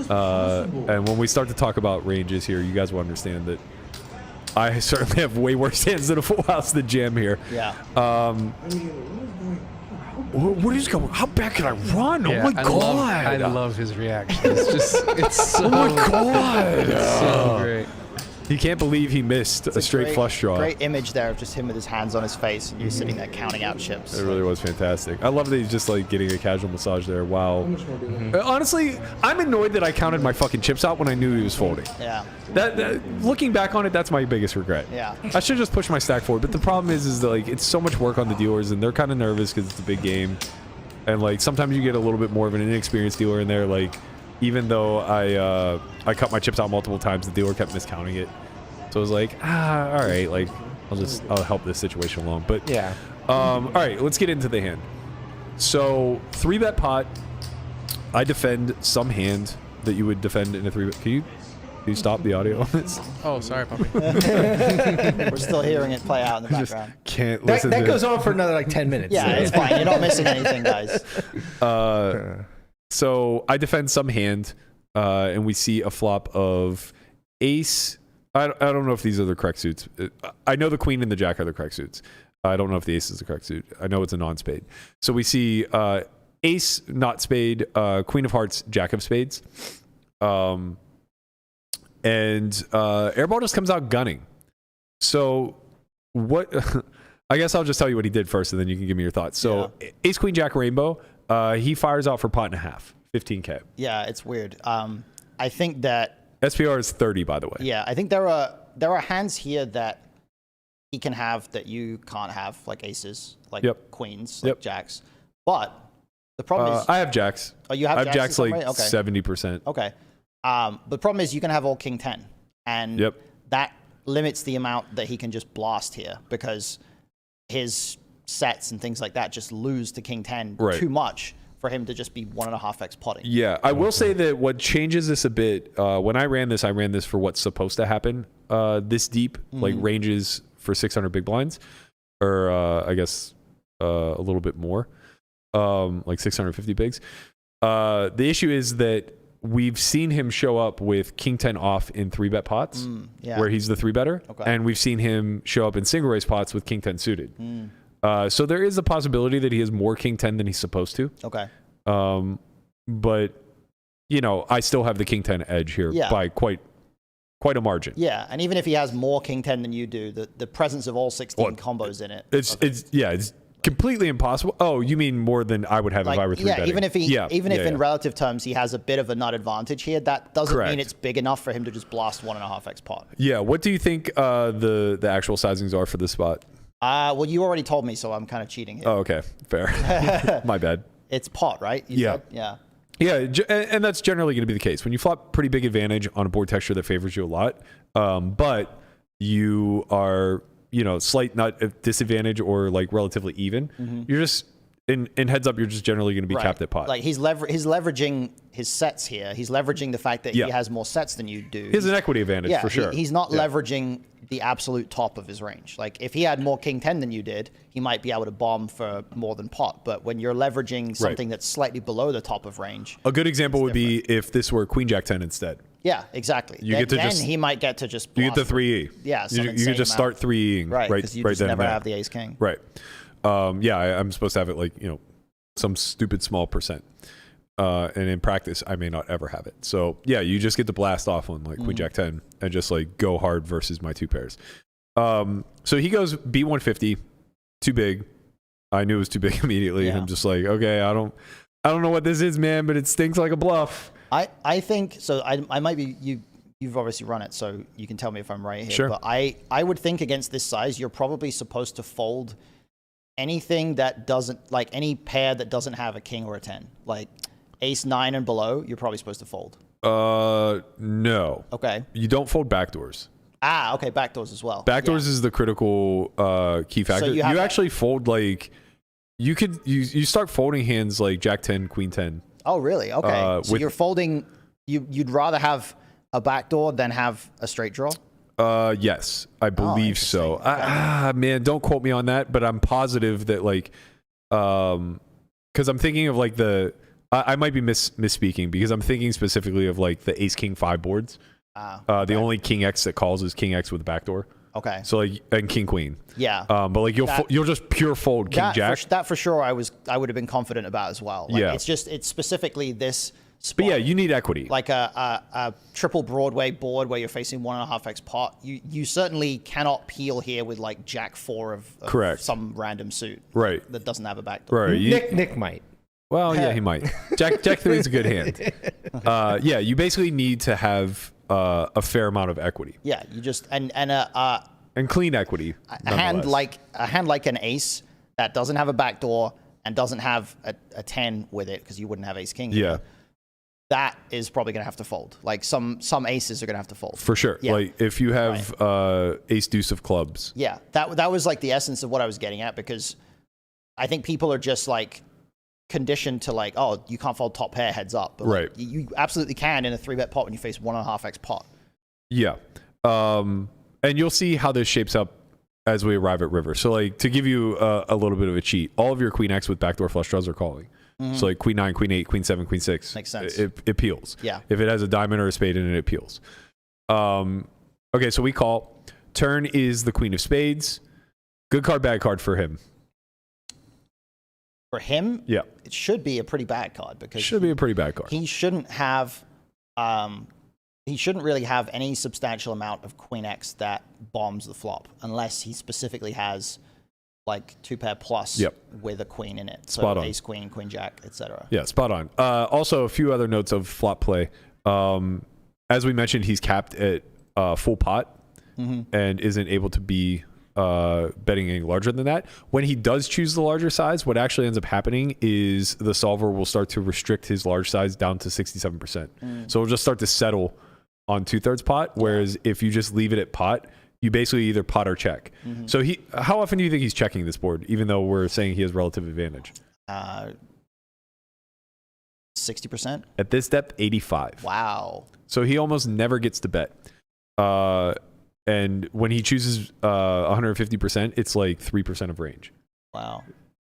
And when we start to talk about ranges here, you guys will understand that I certainly have way worse hands than a full house than Jam here. Yeah. What is going? How back can I run? Yeah, Oh my god! I love his reaction. It's so Oh my god! it's so great. He can't believe he missed a straight Great- flush draw. Great image there of just him with his hands on his face and you sitting there counting out chips. It really was fantastic. I love that he's just like getting a casual massage there. Wow. Honestly, I'm annoyed that I counted my fucking chips out when I knew he was folding. Yeah. That looking back on it, that's my biggest regret. Yeah. I should just push my stack forward. But the problem is that like it's so much work on the dealers, and they're kind of nervous because it's a big game, and like sometimes you get a little bit more of an inexperienced dealer in there. Like even though I cut my chips out multiple times, the dealer kept miscounting it. So I was like, all right, like I'll help this situation along. But Yeah. all right, let's get into the hand. So 3-bet pot. I defend some hand that you would defend in a 3-bet. Can you stop the audio on this? Oh, sorry, puppy. We're still hearing it play out in the Just background. can't That listen that to goes on for another like 10 minutes. Yeah, it's fine. You're not missing anything, guys. So I defend some hand, and we see a flop of ace. I don't know if these are the correct suits. I know the queen and the jack are the correct suits. I don't know if the ace is the correct suit. I know it's a non-spade. So we see ace, not spade, queen of hearts, jack of spades. And Airball just comes out gunning. So what... I guess I'll just tell you what he did first, and then you can give me your thoughts. So ace, queen, jack, rainbow. He fires out for pot and a half, 15K. Yeah, it's weird. I think that... SPR is 30, by the way. Yeah, I think there are hands here that he can have that you can't have, like aces, like queens, like jacks. But the problem is... I have jacks. Oh, you have I have jacks in some like way? Okay. 70%. Okay. But the problem is you can have all king 10. And that limits the amount that he can just blast here because his sets and things like that just lose to king 10 too much for him to just be 1.5x potting. Yeah, I will say that what changes this a bit, when I ran this for what's supposed to happen this deep, like ranges for 600 big blinds, or I guess a little bit more, like 650 bigs. The issue is that we've seen him show up with king 10 off in 3-bet pots, where he's the 3-better, and we've seen him show up in single raise pots with king 10 suited. So there is a possibility that he has more king 10 than he's supposed to. Okay. But you know, I still have the king 10 edge here by quite a margin. Yeah, and even if he has more king 10 than you do, the presence of all 16 combos in it. It's completely impossible. Oh, you mean more than I would have if I were 3-betting? Yeah, even if in relative terms he has a bit of a nut advantage here, that doesn't mean it's big enough for him to just blast 1.5x pot. Yeah, what do you think the actual sizings are for this spot? Well, you already told me, so I'm kind of cheating here. Oh, okay, fair. My bad. It's pot, right? You said? Yeah. Yeah, and that's generally going to be the case. When you flop pretty big advantage on a board texture that favors you a lot, but you are, slight nut disadvantage or like relatively even, you're just, in heads up, you're just generally going to be capped at pot. Like he's leveraging his sets here. He's leveraging the fact that he has more sets than you do. He has an equity advantage for sure. He's not leveraging the absolute top of his range. Like if he had more king 10 than you did, he might be able to bomb for more than pot. But when you're leveraging something that's slightly below the top of range, a good example would be if this were queen jack 10 instead. Yeah, exactly. Then he might get to just you get the 3E. Yeah, you can just start 3Eing right because you just then never and have the ace king. Right. I'm supposed to have it like some stupid small percent. And in practice, I may not ever have it. So yeah, you just get to blast off on like Queen Jack 10 and just like go hard versus my 2 pairs. So he goes B150, too big. I knew it was too big immediately. Yeah. I'm just like, okay, I don't know what this is, man, but it stinks like a bluff. I think so. I might be you've obviously run it, so you can tell me if I'm right here. Sure. But I would think against this size, you're probably supposed to fold anything that doesn't, like any pair that doesn't have a king or a 10, like ace 9 and below. You're probably supposed to fold. No. Okay. You don't fold backdoors. Ah, okay. Backdoors as well. Backdoors is the critical key factor. So you actually fold like you start folding hands like Jack 10, Queen 10. Oh, really? Okay. So you're folding. You'd rather have a backdoor than have a straight draw. Yes, I believe so. Okay. Man, don't quote me on that, but I'm positive that like, because I'm thinking of like I might be misspeaking because I'm thinking specifically of like the Ace King 5 boards. Okay. The only King X that calls is King X with a backdoor. Okay. So like and King Queen. Yeah. But like you'll just pure fold King Jack. That for sure. I would have been confident about as well. Like, Yeah. It's specifically this spot. But yeah, you need equity. Like a triple Broadway board where you're facing 1.5x pot. You certainly cannot peel here with like Jack 4 of Correct. some random suit. Right. That doesn't have a backdoor. Right. Nick might. Well, yeah, he might. Jack 3 is a good hand. Yeah, you basically need to have a fair amount of equity. Yeah. You just and clean equity. a hand like an ace that doesn't have a backdoor and doesn't have a 10 with it because you wouldn't have ace king. Yeah. That is probably gonna have to fold. Like some aces are gonna have to fold. For sure. Yeah. Like if you have ace deuce of clubs. Yeah, that was like the essence of what I was getting at, because I think people are just like conditioned to like, oh, you can't fold top pair heads up. But Right. Like, you absolutely can in a 3-bet pot when you face 1.5x pot. Yeah. And you'll see how this shapes up as we arrive at river. So like to give you a little bit of a cheat, all of your Queen X with backdoor flush draws are calling. So like Queen 9, Queen 8, Queen 7, Queen 6. Makes sense. It peels. Yeah. If it has a diamond or a spade in it, it peels. Okay, so we call. Turn is the Queen of Spades. Good card, bad card for him. For him, Yeah. it should be a pretty bad card because Should be a pretty bad card. he shouldn't have he shouldn't really have any substantial amount of Queen X that bombs the flop unless he specifically has like 2-pair plus Yep. with a queen in it. So Spot on. ace queen, queen jack, etc. Yeah, spot on. Also, a few other notes of flop play. As we mentioned, he's capped at full pot and isn't able to be betting any larger than that. When he does choose the larger size, what actually ends up happening is the solver will start to restrict his large size down to 67%. So it'll just start to settle on 2/3 pot, whereas if you just leave it at pot, you basically either pot or check. So how often do you think he's checking this board, even though we're saying he has relative advantage? 60%. At this depth, 85. Wow. So he almost never gets to bet. And when he chooses 150%, it's like 3% of range. Wow.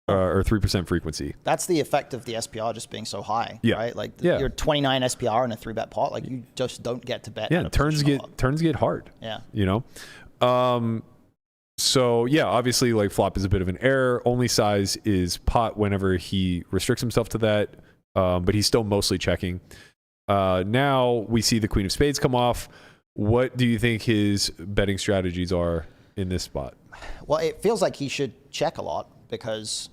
Or 3% frequency. That's the effect of the SPR just being so high, Yeah. right? Like Yeah. your 29 SPR in a 3-bet pot, like you just don't get to bet. Yeah, at a turns position a lot. get hard. Yeah. You know? So yeah, obviously like flop is a bit of an error. Only size is pot whenever he restricts himself to that. But he's still mostly checking. Now we see the Queen of Spades come off. What do you think his betting strategies are in this spot? Well, it feels like he should check a lot because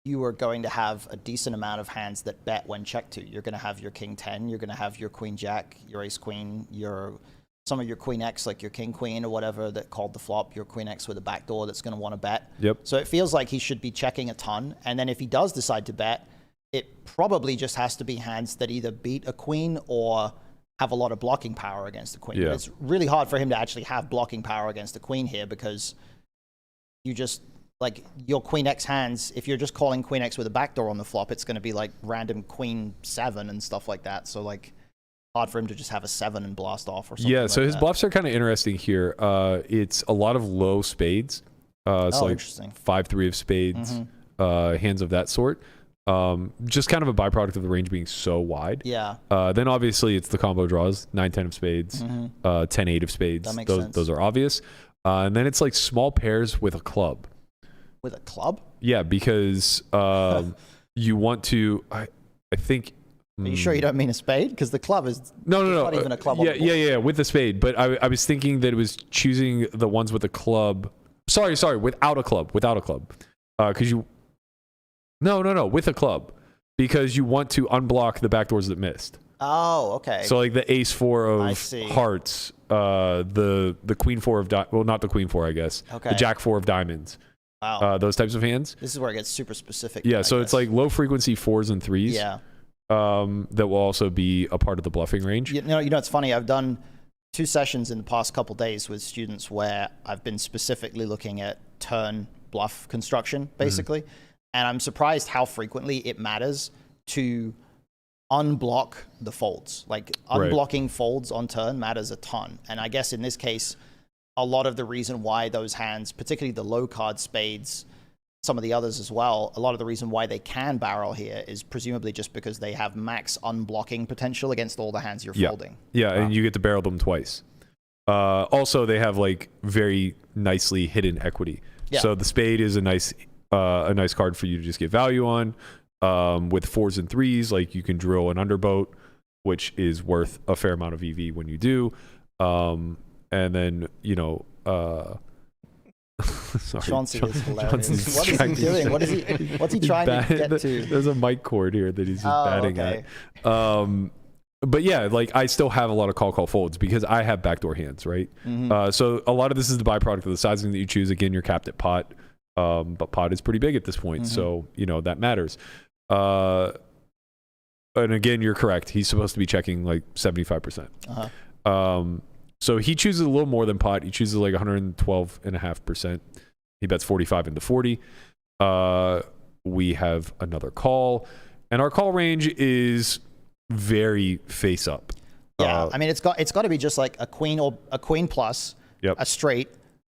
you are going to have a decent amount of hands that bet when checked to. You're going to have your king 10, you're going to have your queen jack, your ace queen, some of your queen X, like your king queen or whatever that called the flop, your queen X with a backdoor that's going to want to bet. Yep. So it feels like he should be checking a ton. And then if he does decide to bet, it probably just has to be hands that either beat a queen or have a lot of blocking power against the queen. Yeah. It's really hard for him to actually have blocking power against the queen here because you just, like your queen X hands, if you're just calling queen X with a backdoor on the flop, it's going to be like random queen 7 and stuff like that. So like hard for him to just have a 7 and blast off or something. Yeah, so like his that. bluffs are kind of interesting here. It's a lot of low spades. It's like interesting. 5-3 of spades, hands of that sort. Just kind of a byproduct of the range being so wide. Yeah. Then obviously it's the combo draws, 9-10 of spades, 10-8 of spades. That makes sense. Those are obvious. And then it's like small pairs with a club. With a club? Yeah, because you want to, I think Are you sure you don't mean a spade? Because the club is no. not even a club. On the board. Yeah, with the spade. But I was thinking that it was choosing the ones with a club. Sorry, without a club. Because you. No, with a club, because you want to unblock the backdoors that missed. Oh, okay. So like the ace four of hearts, the queen four of well, not the queen four, I guess. Okay. The jack four of diamonds. Wow. Those types of hands. This is where it gets super specific. Yeah, so it's like low frequency 4s and 3s. Yeah. That will also be a part of the bluffing range. You know, it's funny. I've done 2 sessions in the past couple days with students where I've been specifically looking at turn bluff construction, basically. And I'm surprised how frequently it matters to unblock the folds. Like unblocking folds on turn matters a ton. And I guess in this case, a lot of the reason why those hands, particularly the low card spades, some of the others as well, a lot of the reason why they can barrel here is presumably just because they have max unblocking potential against all the hands you're folding. Yeah, and you get to barrel them twice. Also, they have like very nicely hidden equity. Yeah. So the spade is a nice card for you to just get value on. With 4s and 3s, like you can drill an underboat, which is worth a fair amount of EV when you do. And then, you know, sorry. Chauncey is hilarious. What is he doing? What's he trying to get to? There's a mic cord here that he's just batting at. But yeah, like I still have a lot of call folds because I have backdoor hands, right? So a lot of this is the byproduct of the sizing that you choose. Again, you're capped at pot. But pot is pretty big at this point, so you know that matters. And again, you're correct. He's supposed to be checking like 75%. So he chooses a little more than pot. He chooses like 112.5%. He bets 45 into 40. We have another call, and our call range is very face up. Yeah, I mean it's got to be just like a queen or a queen plus, a straight,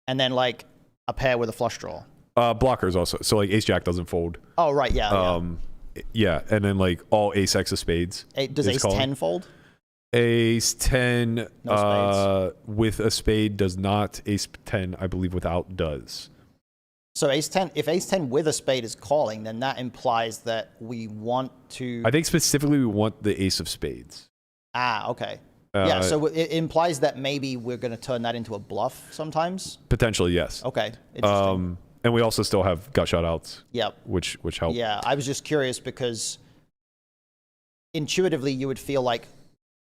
and then like a pair with a flush draw. Blockers also. So like ace jack doesn't fold. Oh right, yeah. Yeah, and then like all ace x of spades. Does ace 10 fold? Ace 10 no with a spade does not. Ace 10, I believe, without does. So ace 10, if ace 10 with a spade is calling, then that implies that we want to. I think specifically we want the ace of spades. Okay. Yeah, so it implies that maybe we're going to turn that into a bluff sometimes. Potentially, yes. Okay. Interesting. And we also still have gut shot outs. Yep. Which help. Yeah, I was just curious because intuitively you would feel like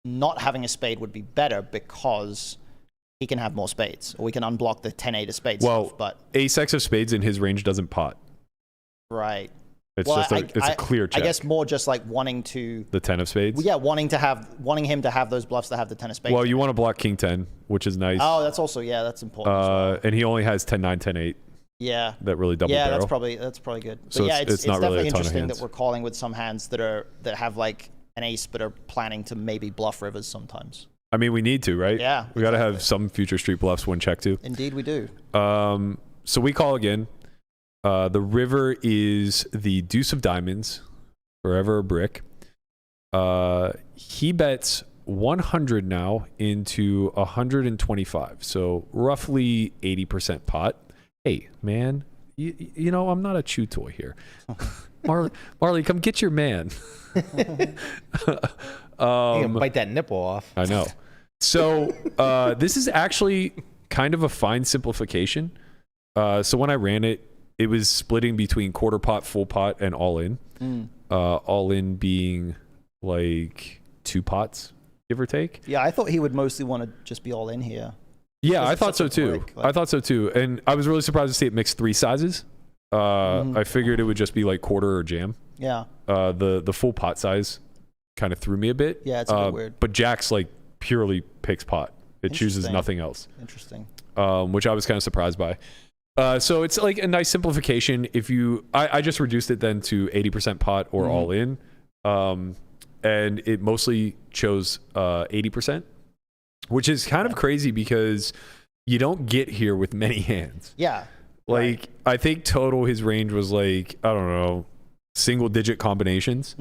not having a spade would be better because he can have more spades, or we can unblock the 10-8 of spades. Well, but ace x of spades in his range doesn't pot. Right. It's just a clear check. I guess more just like wanting to the 10 of spades. Yeah, wanting him to have those bluffs that have the 10 of spades. Well, you want to block king 10, which is nice. Oh, that's also that's important. As well. And he only has 10 9 10 8. Yeah. That really double barrel. That's probably good. But so yeah, it's not definitely really a ton interesting of hands. that we're calling with some hands that have like an ace but are planning to maybe bluff rivers sometimes. I mean, we need to, right? Yeah. We got to have some future street bluffs when check too. Indeed we do. So we call again. The river is the deuce of diamonds, forever a brick. He bets 100 now into 125, so roughly 80% pot. Hey, man, you know, I'm not a chew toy here. Marley, come get your man. You can bite that nipple off. I know. So this is actually kind of a fine simplification. So when I ran it, it was splitting between quarter pot, full pot, and all in. All in being like 2 pots, give or take. Yeah, I thought he would mostly want to just be all in here. Yeah, I thought so too. I thought so too. And I was really surprised to see it mix 3 sizes. I figured it would just be like quarter or jam. Yeah. The full pot size kind of threw me a bit. Yeah, it's a bit weird. But Jack's like purely picks pot. It chooses nothing else. Interesting. Which I was kind of surprised by. So it's like a nice simplification. I just reduced it then to 80% pot or all in. And it mostly chose 80%, which is kind of crazy because you don't get here with many hands. Yeah. Like, I think total his range was like, I don't know, single digit combinations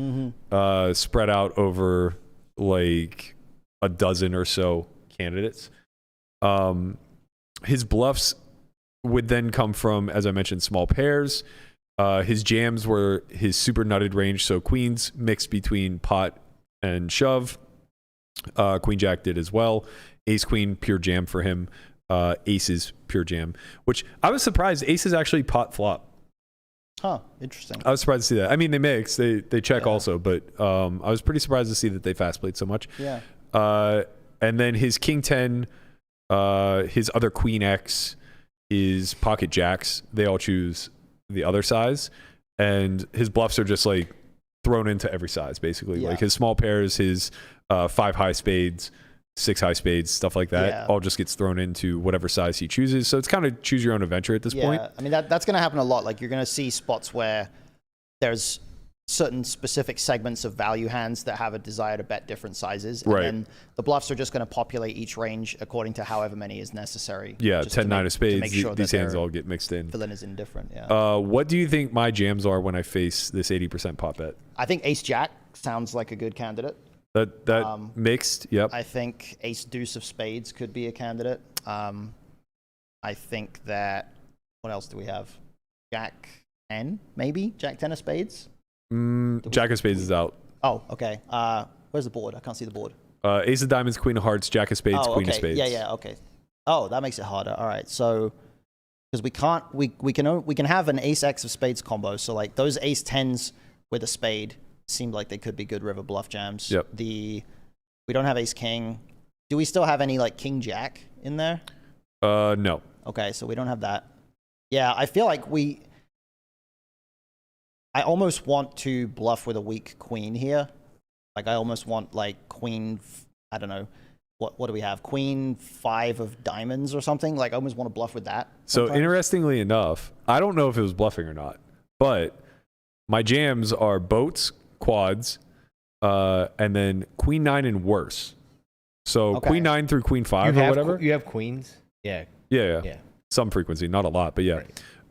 spread out over like a dozen or so candidates. His bluffs would then come from, as I mentioned, small pairs. His jams were his super nutted range, so queens mixed between pot and shove. Queen Jack did as well. Ace Queen, pure jam for him. Aces, pure jam, which I was surprised. Aces actually pot flop. Huh, interesting. I was surprised to see that. I mean, they mix, they check also, but I was pretty surprised to see that they fast played so much. Yeah. And then his King 10, his other Queen X, his pocket jacks, they all choose the other size, and his bluffs are just like thrown into every size basically. Like his small pairs, his 5 high spades, 6 high spades, stuff like that, all just gets thrown into whatever size he chooses. So it's kind of choose your own adventure at this point. I mean, that's going to happen a lot. Like you're going to see spots where there's certain specific segments of value hands that have a desire to bet different sizes. And then the bluffs are just going to populate each range according to however many is necessary. Yeah, 10-9 of spades. Sure these hands all get mixed in. Villain is indifferent, what do you think my jams are when I face this 80% pot bet? I think Ace-Jack sounds like a good candidate. That mixed, yep. I think Ace-Deuce of spades could be a candidate. I think that, what else do we have? Jack 10, maybe? Jack 10 of spades? Jack of spades is out. Oh, okay. Where's the board? I can't see the board. Ace of diamonds, queen of hearts, jack of spades, queen of spades. Yeah, okay. Oh, that makes it harder. All right, so because we can have an ace X of spades combo. So like those ace 10s with a spade seemed like they could be good river bluff jams. Yep. We don't have ace king. Do we still have any like king jack in there? No. Okay, so we don't have that. Yeah, I feel like I almost want to bluff with a weak queen here. Like I almost want like queen, I don't know, what do we have? Queen 5 of diamonds or something. Like I almost want to bluff with that. So interestingly enough, I don't know if it was bluffing or not, but my jams are boats, quads, and then queen 9 and worse. So queen 9 through queen 5 or whatever. You have queens? Yeah. Some frequency, not a lot, but yeah.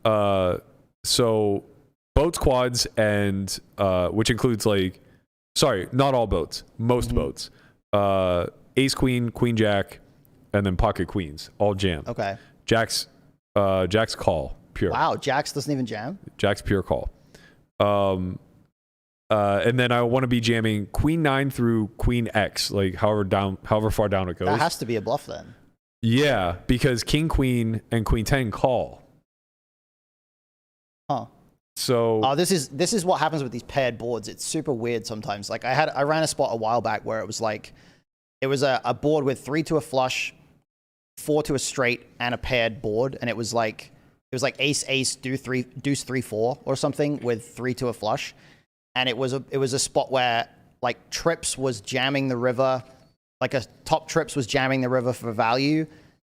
Right. So boats, quads, and which includes like, sorry, not all boats, most boats. Ace, queen, queen, jack, and then pocket queens, all jam. Okay. Jack's call, pure. Wow, Jack's doesn't even jam? Jack's pure call. And then I want to be jamming queen 9 through queen X, like however far down it goes. That has to be a bluff then. Yeah, because king, queen, and queen 10 call. Huh. So this is what happens with these paired boards. It's super weird sometimes. Like I ran a spot a while back where it was like it was a board with 3 to a flush, 4 to a straight, and a paired board, and it was like ace ace deuce 3 4 or something with 3 to a flush, and it was a spot where like trips was jamming the river, like a top trips was jamming the river for value.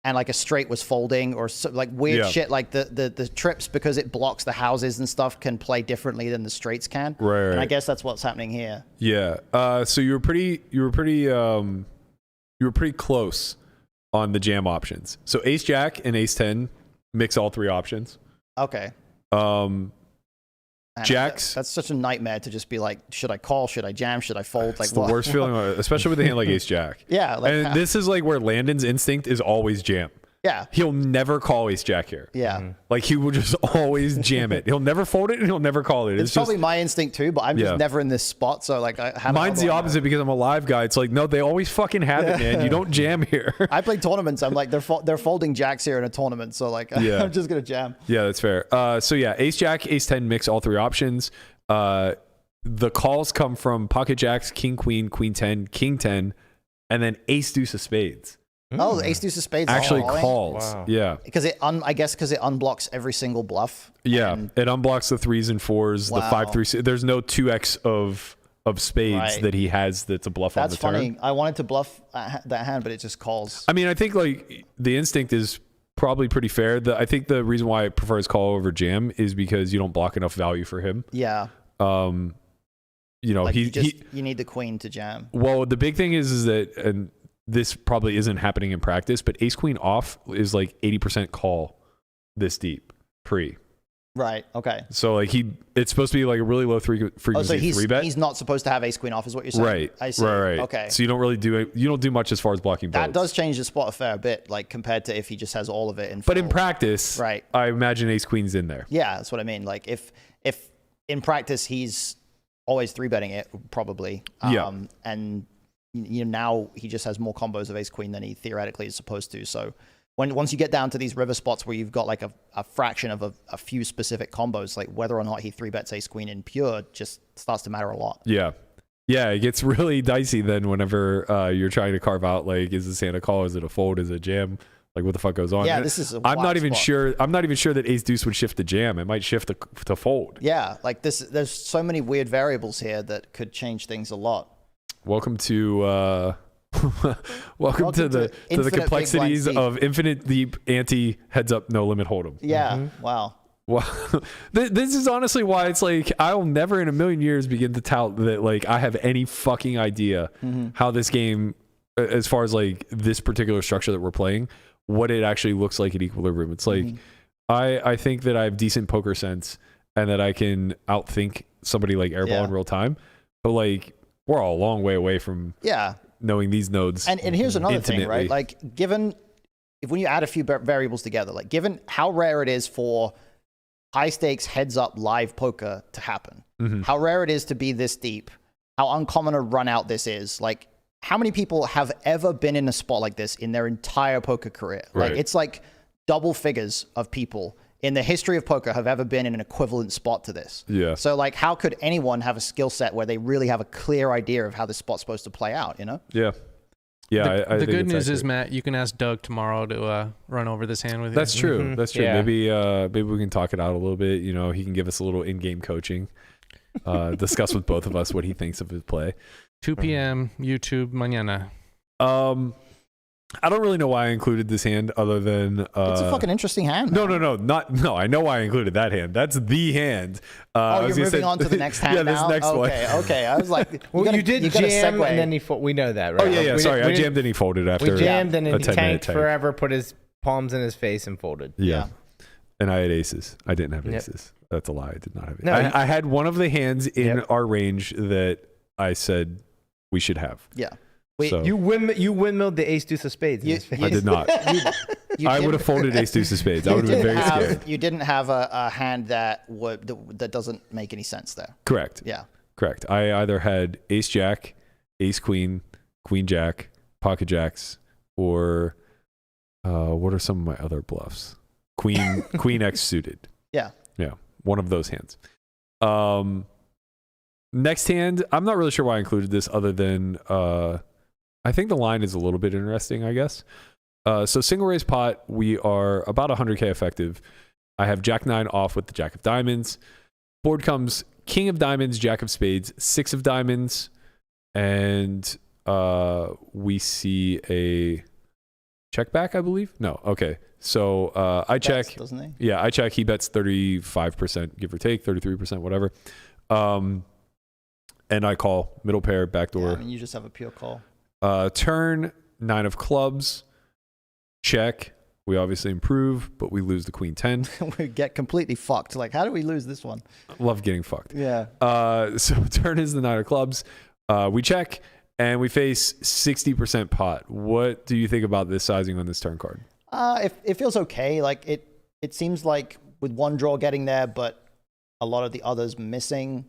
And like a straight was folding or like weird shit. Like the trips, because it blocks the houses and stuff, can play differently than the straights can. Right. And I guess that's what's happening here. Yeah. So you were pretty close on the jam options. So ace jack and ace 10 mix all 3 options. Okay. Man, Jacks. That's such a nightmare to just be like, should I call? Should I jam? Should I fold? Like, it's the worst feeling, especially with a hand like ace jack. Yeah. Like, and this is like where Landon's instinct is always jam. Yeah. He'll never call ace jack here. Yeah. Like he will just always jam it. He'll never fold it and he'll never call it. It's probably my instinct too, but I'm just never in this spot. So like mine's the opposite because I'm a live guy. It's like, no, they always fucking have it, man. You don't jam here. I play tournaments. I'm like, they're folding jacks here in a tournament. So like, I'm just going to jam. Yeah, that's fair. So yeah, ace jack, ace 10 mix all 3 options. The calls come from pocket jacks, king, queen, queen 10, king 10, and then ace deuce of spades. Oh, ace deuce of spades actually calls. Wow. Yeah, because I guess because it unblocks every single bluff. Yeah, it unblocks the 3s and 4s, the 5 3. There's no 2x of spades that he has that's a bluff on the turn. That's funny. I wanted to bluff that hand, but it just calls. I mean, I think like the instinct is probably pretty fair. I think the reason why I prefer his call over jam is because you don't block enough value for him. Yeah. You know, like you need the queen to jam. Well, the big thing is that, and this probably isn't happening in practice, but ace queen off is like 80% call this deep pre. Right. Okay. So like it's supposed to be like a really low frequency 3-bet. He's not supposed to have ace queen off, is what you're saying. Right. I see. Right. Okay. So you don't really do it. You don't do much as far as blocking boats. That does change the spot a fair bit, like compared to if he just has all of it in. But in practice, right, I imagine ace queen's in there. Yeah, that's what I mean. Like if in practice he's always 3-betting it probably. And now he just has more combos of ace queen than he theoretically is supposed to. So once you get down to these river spots where you've got like a fraction of a few specific combos, like whether or not he 3-bets ace queen in pure just starts to matter a lot. Yeah, it gets really dicey then whenever you're trying to carve out, like, is this hand a call, is it a fold, is it a jam, like what the fuck goes on. Yeah, this is I'm not even sure that ace deuce would shift to jam. It might shift to fold. Yeah, like there's so many weird variables here that could change things a lot. Welcome to welcome to the complexities of infinite deep ante heads up no limit hold'em. Yeah. Wow. Well, this is honestly why it's like I'll never in a million years begin to tout that like I have any fucking idea how this game, as far as like this particular structure that we're playing, what it actually looks like at equilibrium. It's like I think that I have decent poker sense and that I can outthink somebody like Airball in real time, but like we're all a long way away from knowing these nodes. And here's another thing, right? Like when you add a few variables together, like given how rare it is for high stakes heads up live poker to happen, how rare it is to be this deep, how uncommon a run out this is, like how many people have ever been in a spot like this in their entire poker career? Like it's like double figures of people in the history of poker have ever been in an equivalent spot to this. Yeah. So like, how could anyone have a skill set where they really have a clear idea of how this spot's supposed to play out, you know? Yeah. Yeah. The good news is, Matt, you can ask Doug tomorrow to run over this hand with you. That's true. That's true. Yeah. Maybe we can talk it out a little bit. You know, he can give us a little in-game coaching, discuss with both of us what he thinks of his play. 2 p.m. YouTube mañana. I don't really know why I included this hand other than it's a fucking interesting hand. No. I know why I included that hand. That's the hand. You're moving on to the next hand now? This next one. Okay. I was like, you did jam and then we know that, right? Oh yeah. Sorry, I jammed and he folded after. We jammed and he tanked forever, put his palms in his face and folded. Yeah. And I had aces. I didn't have aces. That's a lie. I did not have aces. No, I had one of the hands in our range that I said we should have. Yeah. Wait, so, you windmilled the ace deuce of spades. I did not. I would have folded ace deuce of spades. I would have been very scared. You didn't have a hand that doesn't make any sense there. Correct. Yeah. Correct. I either had ace jack, ace queen, queen jack, pocket jacks, or what are some of my other bluffs? Queen X suited. Yeah. Yeah. One of those hands. Next hand, I'm not really sure why I included this other than I think the line is a little bit interesting, I guess. So single raise pot, we are about 100K effective. I have Jack 9 off with the Jack of Diamonds. Board comes King of Diamonds, Jack of Spades, 6 of Diamonds, and we see a check back, I believe. No, okay. So I check. Doesn't he? Yeah, I check. He bets 35%, give or take, 33%, whatever. And I call middle pair, backdoor. Yeah, I mean, you just have a pure call. Turn 9 of clubs, check. We obviously improve, but we lose the queen 10. We get completely fucked. Like, how do we lose this one? Love getting fucked. Yeah. So turn is the 9 of clubs. We check, and we face 60% pot. What do you think about this sizing on this turn card? It feels okay. Like it seems like with one draw getting there, but a lot of the others missing.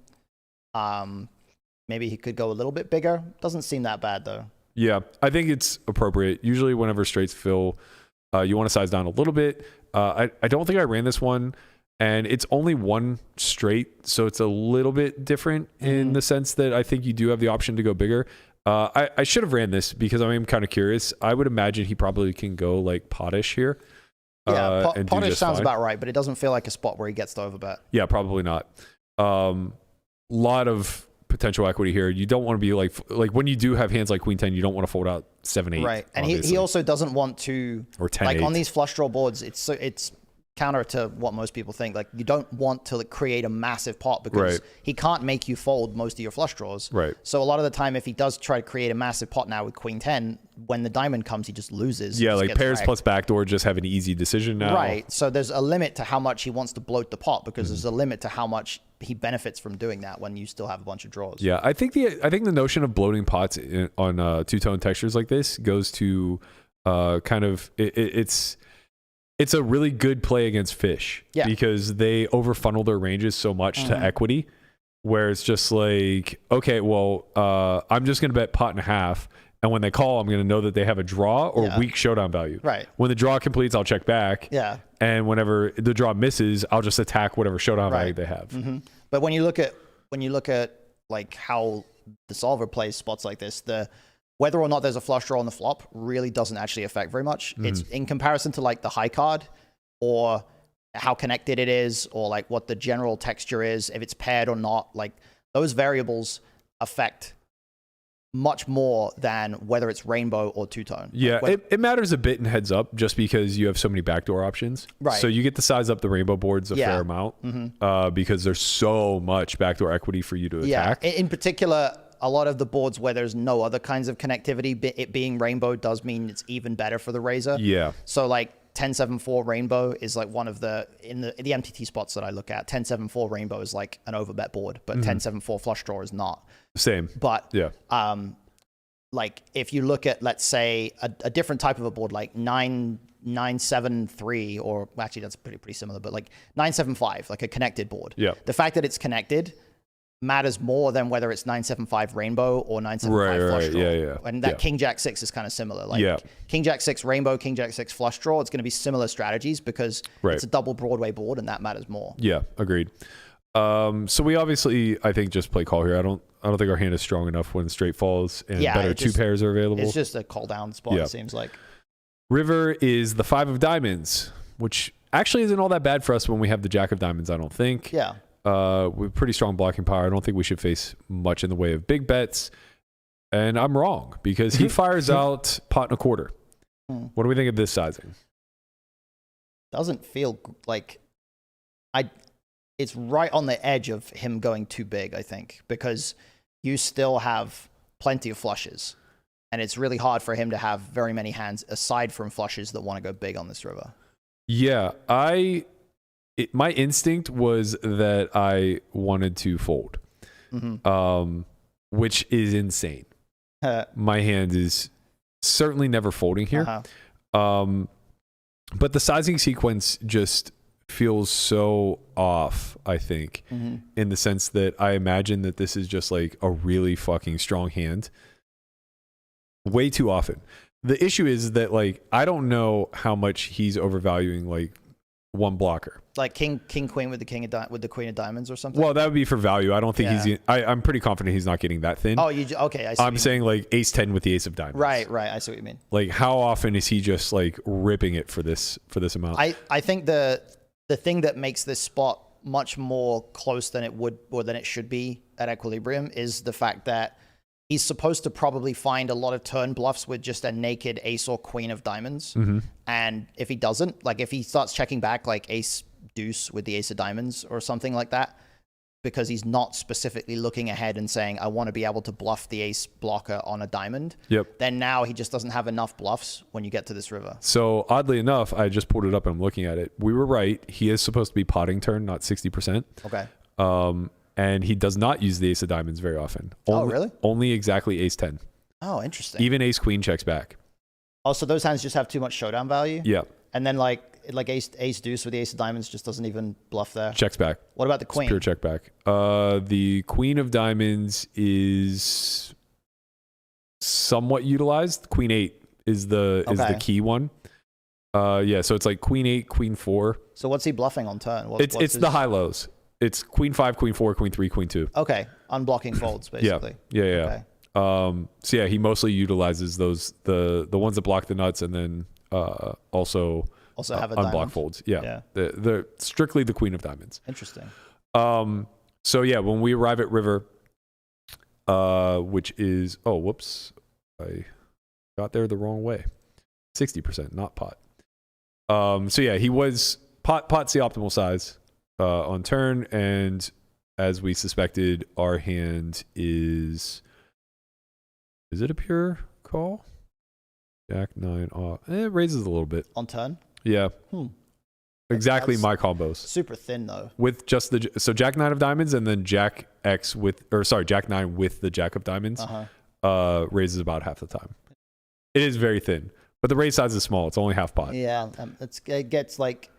Maybe he could go a little bit bigger. Doesn't seem that bad though. Yeah, I think it's appropriate. Usually whenever straights fill, you want to size down a little bit. I don't think I ran this one, and it's only one straight, so it's a little bit different in the sense that I think you do have the option to go bigger. I should have ran this because I'm kind of curious. I would imagine he probably can go like pottish here. Yeah, pottish sounds about right, but it doesn't feel like a spot where he gets to overbet. Yeah, probably not. Lot of potential equity here. You don't want to be like when you do have hands like queen 10, you don't want to fold out 7-8. Right, and he also doesn't want to, or 10-8. Like on these flush draw boards, it's counter to what most people think. Like you don't want to create a massive pot because he can't make you fold most of your flush draws. Right. So a lot of the time, if he does try to create a massive pot now with queen 10, when the diamond comes, he just loses. Yeah, like pairs plus backdoor just have an easy decision now. Right. So there's a limit to how much he wants to bloat the pot because there's a limit to how much he benefits from doing that when you still have a bunch of draws. Yeah, I think the notion of bloating pots on two-tone textures like this goes to kind of it's a really good play against fish because they overfunnel their ranges so much to equity where it's just like, okay, well, I'm just going to bet pot and a half. And when they call, I'm going to know that they have a draw or weak showdown value. Right. When the draw completes, I'll check back. Yeah. And whenever the draw misses, I'll just attack whatever showdown value they have. Mm-hmm. But when you look at like how the solver plays spots like this, whether or not there's a flush draw on the flop really doesn't actually affect very much. It's in comparison to like the high card or how connected it is or like what the general texture is, if it's paired or not, like those variables affect much more than whether it's rainbow or two-tone. Yeah, like it matters a bit in heads up just because you have so many backdoor options. Right. So you get to size up the rainbow boards a fair amount because there's so much backdoor equity for you to attack. Yeah, in particular, a lot of the boards where there's no other kinds of connectivity, it being rainbow does mean it's even better for the raiser. Yeah. So like 10-7-4 rainbow is like one of the MTT spots that I look at. 10-7-4 rainbow is like an overbet board, but 10-7-4 flush draw is not. Same. But yeah. Like if you look at, let's say, a different type of a board, like 9-7-3, or actually that's pretty similar, but like 9-7-5, like a connected board. Yeah. The fact that it's connected matters more than whether it's 9-7-5 rainbow or 9-7-5 flush draw. Yeah. And that King Jack 6 is kind of similar. Like King Jack 6 rainbow, King Jack 6 flush draw, it's going to be similar strategies because it's a double Broadway board and that matters more. Yeah, agreed. So we obviously, I think, just play call here. I don't think our hand is strong enough when straight falls and better two pairs are available. It's just a call down spot, it seems like. River is the 5 of diamonds, which actually isn't all that bad for us when we have the Jack of diamonds, I don't think. Yeah. We have pretty strong blocking power. I don't think we should face much in the way of big bets. And I'm wrong because he fires out pot and a quarter. What do we think of this sizing? Doesn't feel like it's right on the edge of him going too big, I think, because you still have plenty of flushes. And it's really hard for him to have very many hands aside from flushes that want to go big on this river. Yeah, my instinct was that I wanted to fold, which is insane. My hand is certainly never folding here. But the sizing sequence just feels so off, I think, in the sense that I imagine that this is just like a really fucking strong hand way too often. The issue is that like I don't know how much he's overvaluing like one blocker, like king queen with the queen of diamonds or something. Well, that would be for value. I don't think I'm pretty confident he's not getting that thin. Oh, okay. I see. I'm saying like ace 10 with the ace of diamonds. Right. I see what you mean. Like how often is he just like ripping it for this amount? I think the thing that makes this spot much more close than it would or than it should be at equilibrium is the fact that he's supposed to probably find a lot of turn bluffs with just a naked ace or queen of diamonds. And if he doesn't, like if he starts checking back like ace deuce with the ace of diamonds or something like that, because he's not specifically looking ahead and saying, I want to be able to bluff the ace blocker on a diamond, then now he just doesn't have enough bluffs when you get to this river. So oddly enough, I just pulled it up and I'm looking at it. We were right. He is supposed to be potting turn, not 60%. Okay. And he does not use the ace of diamonds very often. Really? Only exactly ace 10. Oh, interesting. Even ace queen checks back. Oh, so those hands just have too much showdown value? Yeah. And then like ace deuce with the ace of diamonds just doesn't even bluff there. Checks back. What about the queen? It's pure check back. The queen of diamonds is somewhat utilized. Queen 8 is the key one. So it's like queen 8, queen 4. So what's he bluffing on turn? It's the high lows. It's queen 5, queen 4, queen 3, queen 2. Okay, unblocking folds basically. Yeah. Okay. He mostly utilizes those the ones that block the nuts and then also have a unblock diamond. folds. Yeah. They're strictly the queen of diamonds. Interesting. So yeah, when we arrive at river, which is I got there the wrong way. 60%, not pot. So yeah, he was pot's the optimal size on turn, and as we suspected, our hand is it a pure call? Jack 9 off. It raises a little bit On turn? Yeah. Exactly That's my combos. Super thin though. With just so Jack 9 of diamonds and then Jack 9 with the Jack of diamonds raises about half the time. It is very thin, but the raise size is small. It's only half pot. Yeah, it gets like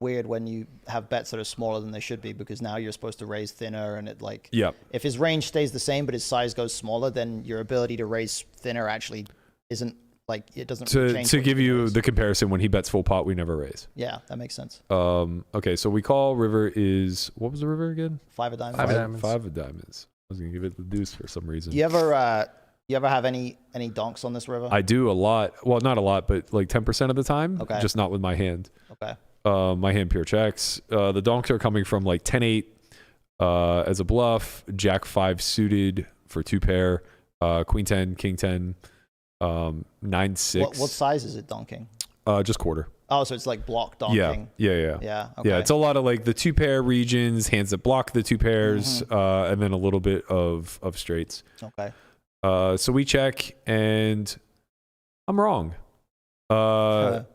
weird when you have bets that are smaller than they should be, because now you're supposed to raise thinner, and it like if his range stays the same but his size goes smaller, then your ability to raise thinner actually isn't like it doesn't change to give you the comparison. When he bets full pot, we never raise. Yeah, that makes sense. Okay, so we call river is what was the river again? 5 of diamonds. 5 of diamonds. I was gonna give it the deuce for some reason. You ever have any donks on this river? I do a lot. Well, not a lot, but like 10% of the time. Okay. Just not with my hand. Okay. My hand pure checks. The donks are coming from like 10-8 as a bluff, Jack 5 suited for 2 pair, Queen 10, King 10, 9-6. What size is it donking? Just quarter. Oh, so it's like block donking. Yeah. Okay. Yeah, it's a lot of like the 2 pair regions, hands that block the 2 pairs, and then a little bit of straights. Okay. So we check, and I'm wrong.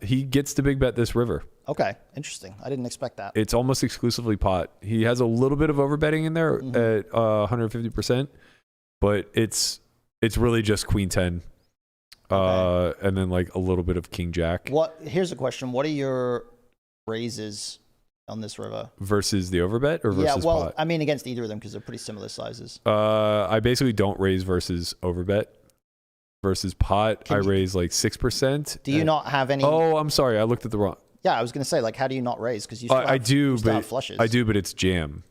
He gets to big bet this river. Okay, interesting. I didn't expect that. It's almost exclusively pot. He has a little bit of overbetting in there at 150%, but it's really just Queen 10, and then like a little bit of King Jack. Here's a question. What are your raises on this river versus the overbet or versus pot? I mean against either of them because they're pretty similar sizes. I basically don't raise versus overbet. Versus pot, I raise like 6%. Do you not have any? Oh, I'm sorry. I looked at the wrong. Yeah, I was gonna say, like, how do you not raise? Because you I do, still but have flushes. I do, but it's jam.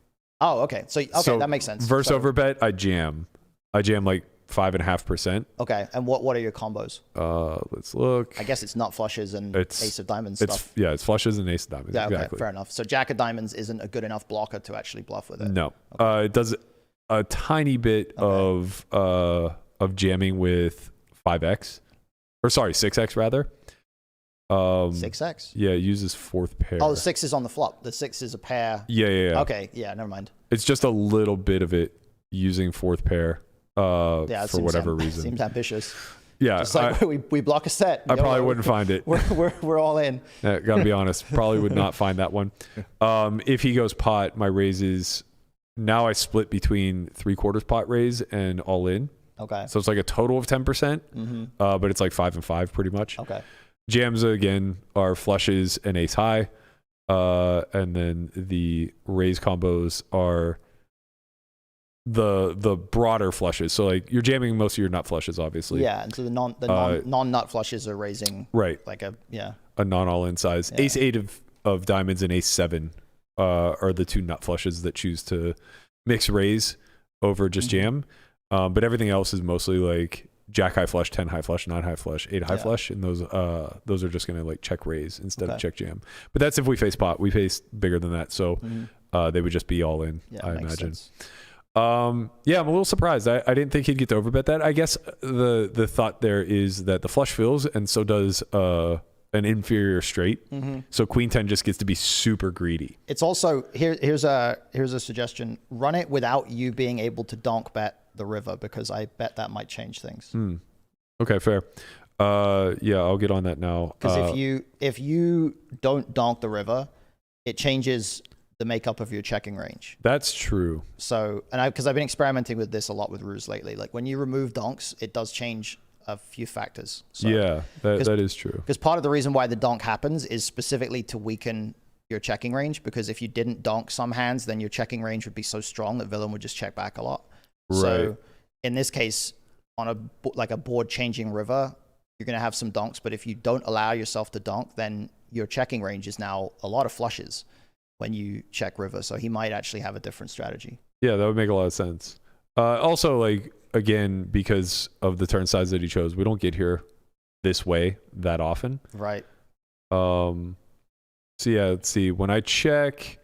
Oh, okay. So that makes sense. Versus overbet, I jam like 5.5%. Okay, and what are your combos? Let's look. I guess it's nut flushes and ace of diamonds stuff. Yeah, it's flushes and ace of diamonds. Yeah, exactly. Okay, fair enough. So jack of diamonds isn't a good enough blocker to actually bluff with it. No, it does a tiny bit of jamming with 5x, or sorry, 6x rather. 6x. Yeah, it uses 4th pair. Oh, the 6 is on the flop. The 6 is a pair. Yeah. Okay, yeah, never mind. It's just a little bit of it using 4th pair. For whatever reason. Seems ambitious. Yeah, just like we block a set. I probably wouldn't find it. We're all in. Gotta be honest, probably would not find that one. If he goes pot, my raises now I split between 3/4 pot raise and all in. Okay. So it's like a total of 10%, but it's like 5 and 5 pretty much. Okay. Jams again are flushes and ace high, and then the raise combos are the broader flushes. So like you're jamming most of your nut flushes, obviously. Yeah, and so the non nut flushes are raising like a non all in size. Yeah. Ace 8 of diamonds and ace 7 are the 2 nut flushes that choose to mix raise over just jam. But everything else is mostly like jack high flush, 10 high flush, 9 high flush, 8 high flush, and those are just gonna like check raise instead of check jam. But that's if we face pot. We face bigger than that, so they would just be all in. I imagine. Sense. I'm a little surprised. I didn't think he'd get to overbet that. I guess the thought there is that the flush fills, and so does an inferior straight. So Queen 10 just gets to be super greedy. It's also here's a suggestion. Run it without you being able to donk bet the river, because I bet that might change things. Okay, fair. I'll get on that now. Because if you don't donk the river, it changes the makeup of your checking range. That's true. So, because I've been experimenting with this a lot with ruse lately. Like when you remove donks, it does change a few factors. So, that is true. Because part of the reason why the donk happens is specifically to weaken your checking range, because if you didn't donk some hands, then your checking range would be so strong that villain would just check back a lot. Right. So in this case, on a board changing river, you're going to have some donks, but if you don't allow yourself to donk, then your checking range is now a lot of flushes when you check river. So he might actually have a different strategy. Yeah, that would make a lot of sense. Also, like, again, because of the turn size that he chose, we don't get here this way that often. Right. So yeah, let's see. When I check,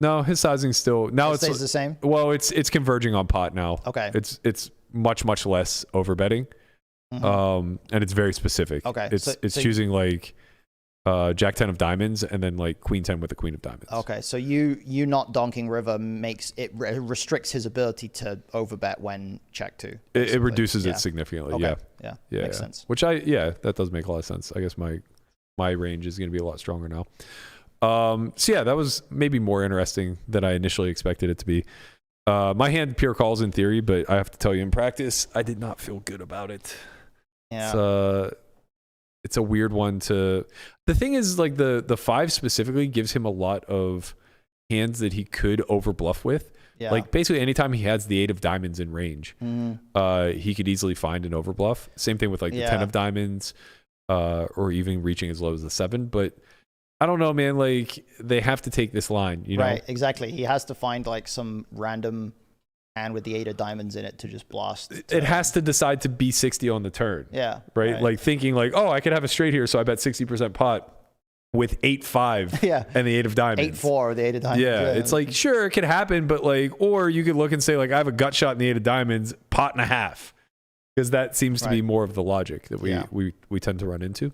no, his sizing still now stays the same. Well, it's converging on pot now. Okay. It's much less overbetting, and it's very specific. Okay. It's choosing like Jack 10 of diamonds and then like Queen 10 with the Queen of diamonds. Okay, so you not donking river makes it restricts his ability to overbet when check 2. It reduces it significantly. Okay. Yeah. Makes sense. Which that does make a lot of sense. I guess my range is going to be a lot stronger now. So yeah, that was maybe more interesting than I initially expected it to be. My hand pure calls in theory, but I have to tell you in practice, I did not feel good about it. Yeah. it's a weird one to. The thing is, like the 5 specifically gives him a lot of hands that he could overbluff with. Yeah. Like basically anytime he has the 8 of diamonds in range, he could easily find an overbluff. Same thing with like the 10 of diamonds, or even reaching as low as the 7. But I don't know, man. Like they have to take this line, you know? Right, exactly. He has to find like some random hand with the 8 of diamonds in it to just blast. It has to decide to be 60 on the turn. Yeah. Right? Like thinking like, oh, I could have a straight here, so I bet 60% pot with 8-5 and the 8 of diamonds. 8-4 or the 8 of diamonds. Yeah, it's like, sure, it could happen, but like, or you could look and say like, I have a gut shot in the 8 of diamonds, pot and a half. Because that seems to be more of the logic that we tend to run into.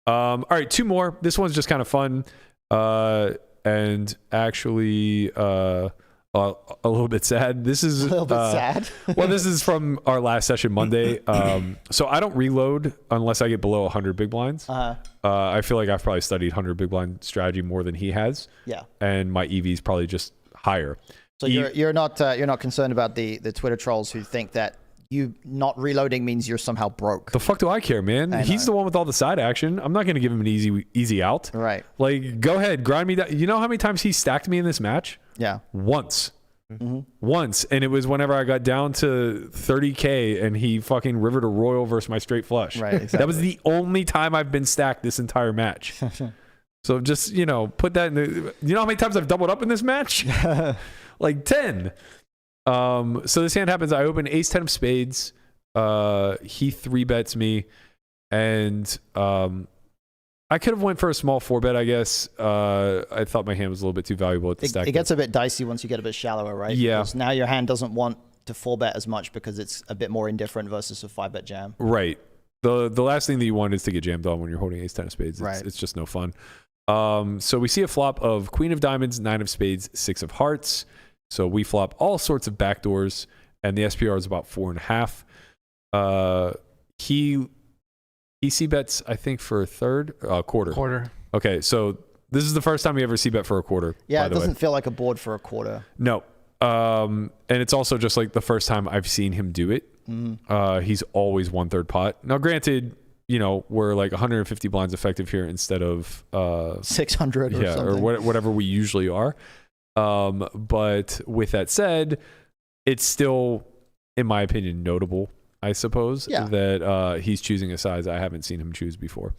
All right, 2 more. This one's just kind of fun. And actually a little bit sad. This is a little bit sad. Well, this is from our last session Monday. So I don't reload unless I get below 100 big blinds. I feel like I've probably studied 100 big blind strategy more than he has. Yeah. And my EV is probably just higher. So you're not concerned about the Twitter trolls who think that you not reloading means you're somehow broke. The fuck do I care, man? He's the one with all the side action. I'm not going to give him an easy out. Right. Like, go ahead, grind me down. You know how many times he stacked me in this match? Yeah. Once. Once. And it was whenever I got down to 30K and he fucking rivered a royal versus my straight flush. Right, exactly. That was the only time I've been stacked this entire match. So just, put that in the... You know how many times I've doubled up in this match? Like 10. So this hand happens. I open ace 10 of spades. He 3-bets me, and I could have went for a small 4-bet, I guess. I thought my hand was a little bit too valuable at the stack. It gets a bit dicey once you get a bit shallower, right? Yeah. Because now your hand doesn't want to 4-bet as much because it's a bit more indifferent versus a 5-bet jam. Right. The last thing that you want is to get jammed on when you're holding ace 10 of spades. It's just no fun. So we see a flop of queen of diamonds, 9 of spades, 6 of hearts. So we flop all sorts of backdoors, and the SPR is about 4.5. He c-bets, I think, for a third, quarter. Okay, so this is the first time we ever c-bet for a quarter. Yeah, it doesn't feel like a board for a quarter. No. And it's also just like the first time I've seen him do it. He's always 1/3 pot. Now, granted, we're like 150 blinds effective here instead of 600 or something. or whatever we usually are. But with that said, it's still, in my opinion, notable, I suppose, that he's choosing a size I haven't seen him choose before.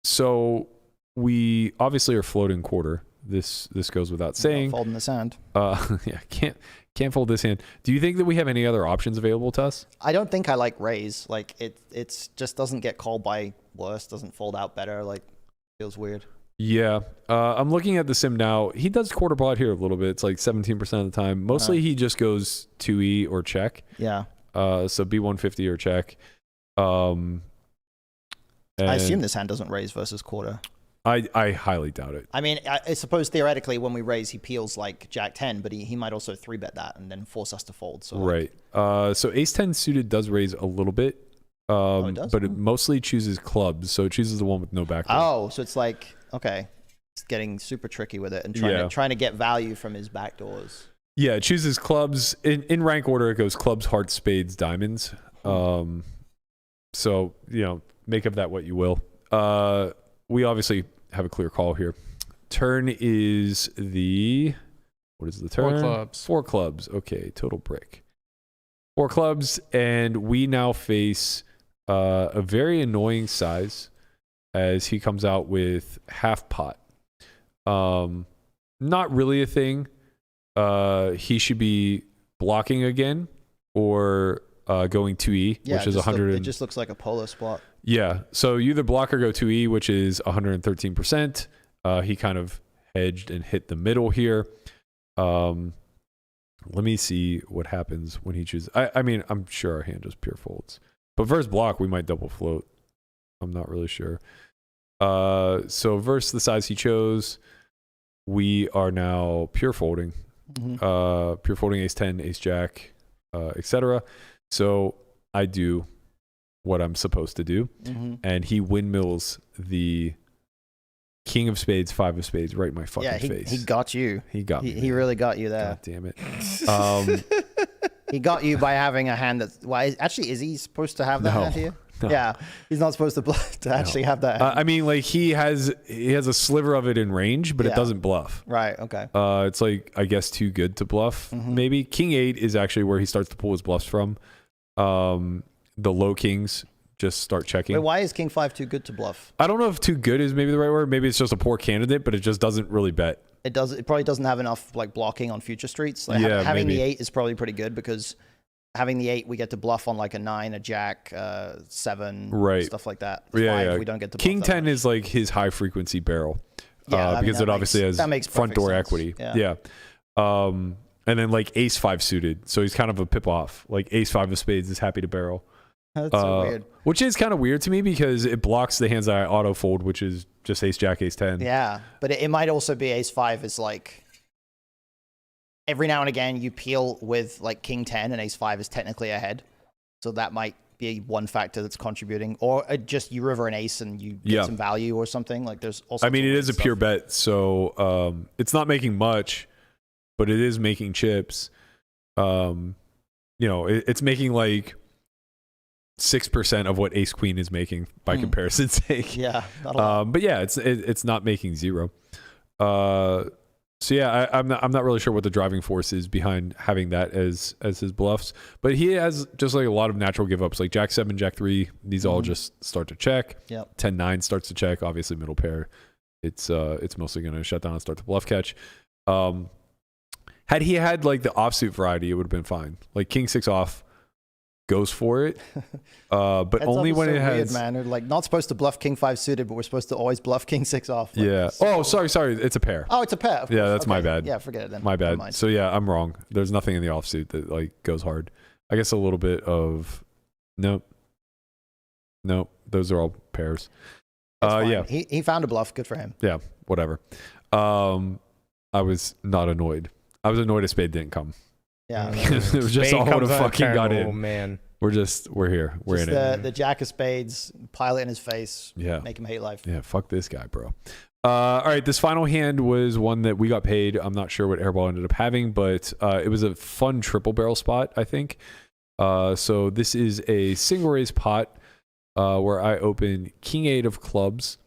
So we obviously are floating quarter. This goes without saying. Folding this hand. Yeah, can't fold this hand. Do you think that we have any other options available to us? I don't think I like raise. Like it's just doesn't get called by worse, doesn't fold out better. Like feels weird. Yeah, I'm looking at the sim now. He does quarter pot here a little bit. It's like 17% of the time. Mostly he just goes 2E or check. Yeah. So B150 or check. I assume this hand doesn't raise versus quarter. I highly doubt it. I mean, I suppose theoretically when we raise, he peels like Jack 10, but he might also 3-bet that and then force us to fold. So right. So Ace 10 suited does raise a little bit. It does? But it mostly chooses clubs, so it chooses the one with no backdoor. Oh, so it's like, okay, it's getting super tricky with it and trying to get value from his backdoors. Yeah, it chooses clubs. In rank order, it goes clubs, hearts, spades, diamonds. So, make of that what you will. We obviously have a clear call here. Turn is what is the turn? 4 clubs. 4 clubs. Okay, total brick. 4 clubs, and we now face a very annoying size as he comes out with half pot. Not really a thing. He should be blocking again or going 2E, which is 100. It just looks like a polo spot. Yeah. So you either block or go 2E, which is 113%. He kind of hedged and hit the middle here. Let me see what happens when he chooses. I mean, I'm sure our hand just pure folds. But versus block, we might double float. I'm not really sure. So versus the size he chose, we are now pure folding. Pure folding ace 10, ace jack, etc. So I do what I'm supposed to do. And he windmills the king of spades, 5 of spades right in my fucking face. He got you. He got me. He really got you there. God damn it. He got you by having a hand that's... Well, actually, is he supposed to have that hand here? Yeah, he's not supposed to actually have that. I mean, like he has a sliver of it in range, but it doesn't bluff. Right. Okay. It's like, I guess, too good to bluff. Maybe King 8 is actually where he starts to pull his bluffs from. The low kings just start checking. Wait, why is King 5 too good to bluff? I don't know if too good is maybe the right word. Maybe it's just a poor candidate, but it just doesn't really bet. It probably doesn't have enough like blocking on future streets. Like, having the 8 is probably pretty good because having the 8, we get to bluff on like a 9, a jack, 7, stuff like that. 5, we don't get to bluff King that 10 much. is like his high frequency barrel. Because it obviously has front door sense. equity. Yeah. And then like ace 5 suited. So he's kind of a pip off. Like ace 5 of spades is happy to barrel. That's so weird. Which is kind of weird to me because it blocks the hands that I auto fold, which is just ace jack, ace 10. Yeah, but it might also be ace 5 is like every now and again you peel with like king 10 and ace 5 is technically ahead. So that might be one factor that's contributing, or just you river an ace and you get some value or something. Like there's also, I mean, it is a pure bet. So it's not making much, but it is making chips. It's making like 6% of what ace queen is making by comparison's sake. Yeah, not a lot. but yeah, it's not making 0. So yeah, I'm not really sure what the driving force is behind having that as his bluffs, but he has just like a lot of natural give ups, like jack 7, jack 3. These all just start to check. Yep. 10-9 starts to check. Obviously middle pair, it's mostly going to shut down and start to bluff catch. Had he had like the offsuit variety, it would have been fine. Like king 6 off goes for it, but only when it has. Weird, man. We're like not supposed to bluff king 5 suited, but we're supposed to always bluff king 6 off. Like, yeah. Oh, sorry. It's a pair. Oh, it's a pair. Of yeah, course. that's my bad. Yeah, forget it then. My bad. So yeah, I'm wrong. There's nothing in the offsuit that like goes hard. I guess a little bit of nope. Those are all pairs. Yeah. He found a bluff. Good for him. Yeah. Whatever. I was not annoyed. I was annoyed a spade didn't come. Yeah. It was just all would have fucking got in. Oh man. We're here. We're just in it. The jack of spades, pile it in his face. Yeah. Make him hate life. Yeah. Fuck this guy, bro. All right. This final hand was one that we got paid. I'm not sure what Airball ended up having, but it was a fun triple barrel spot, I think. So this is a single raise pot where I open king 8 of clubs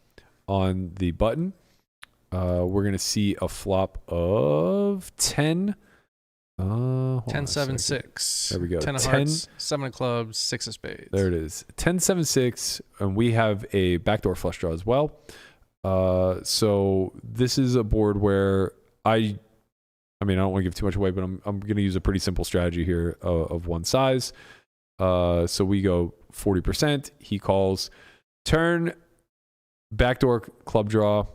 on the button. We're going to see a flop of 10. 10, 7, 6. There we go. 10 of hearts, 7 of clubs, 6 of spades. There it is. 10, 7, 6. And we have a backdoor flush draw as well. So this is a board where I don't want to give too much away, but I'm going to use a pretty simple strategy here of one size. So we go 40%. He calls. Turn, backdoor club draw.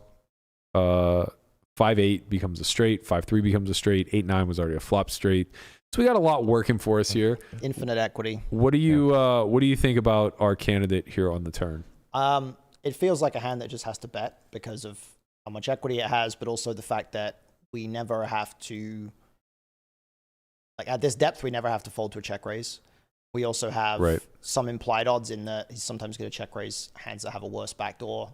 5-8 becomes a straight. 5-3 becomes a straight. 8-9 was already a flop straight. So we got a lot working for us here. Infinite equity. What do you think about our candidate here on the turn? It feels like a hand that just has to bet because of how much equity it has, but also the fact that we never have to, like at this depth, we never have to fold to a check raise. We also have some implied odds in that he's sometimes going to check raise hands that have a worse backdoor.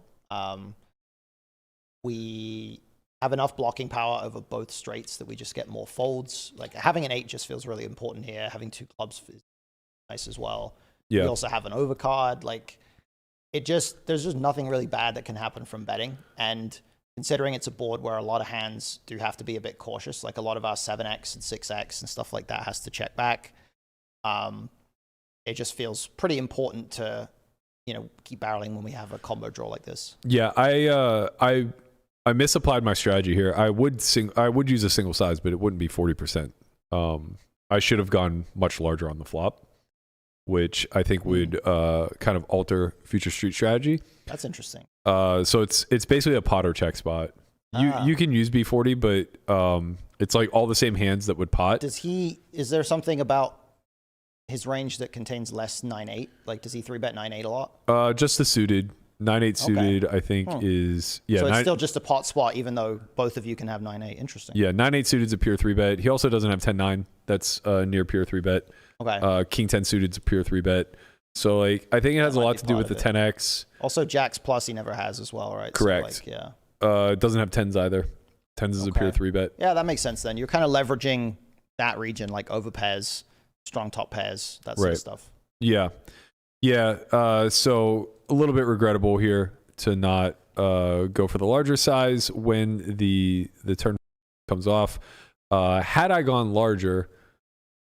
We have enough blocking power over both straights that we just get more folds. Like having an 8 just feels really important here. Having 2 clubs is nice as well. Yeah. We also have an overcard. Like there's just nothing really bad that can happen from betting. And considering it's a board where a lot of hands do have to be a bit cautious, like a lot of our 7x and 6x and stuff like that has to check back. It just feels pretty important to, keep barreling when we have a combo draw like this. Yeah, I misapplied my strategy here. I would use a single size, but it wouldn't be 40%. I should have gone much larger on the flop, which I think would kind of alter future street strategy. That's interesting. So it's basically a pot or check spot. You can use B40, but it's like all the same hands that would pot. Is there something about his range that contains less 9-8? Like, does he 3-bet 9-8 a lot? Just the suited. 9-8 suited, I think, is... Yeah, so it's still just a pot spot, even though both of you can have 9-8. Interesting. Yeah, 9-8 suited is a pure 3-bet. He also doesn't have 10-9. That's near pure 3-bet. Okay. King 10 suited is a pure 3-bet. So, like, I think it has a lot to do with the 10x. Also, Jacks plus he never has as well, right? Correct. So, yeah. It doesn't have 10s either. 10s is a pure 3-bet. Yeah, that makes sense then. You're kind of leveraging that region, like over pairs, strong top pairs, that sort of stuff. Yeah. Yeah. So a little bit regrettable here to not go for the larger size when the turn comes off. Had I gone larger,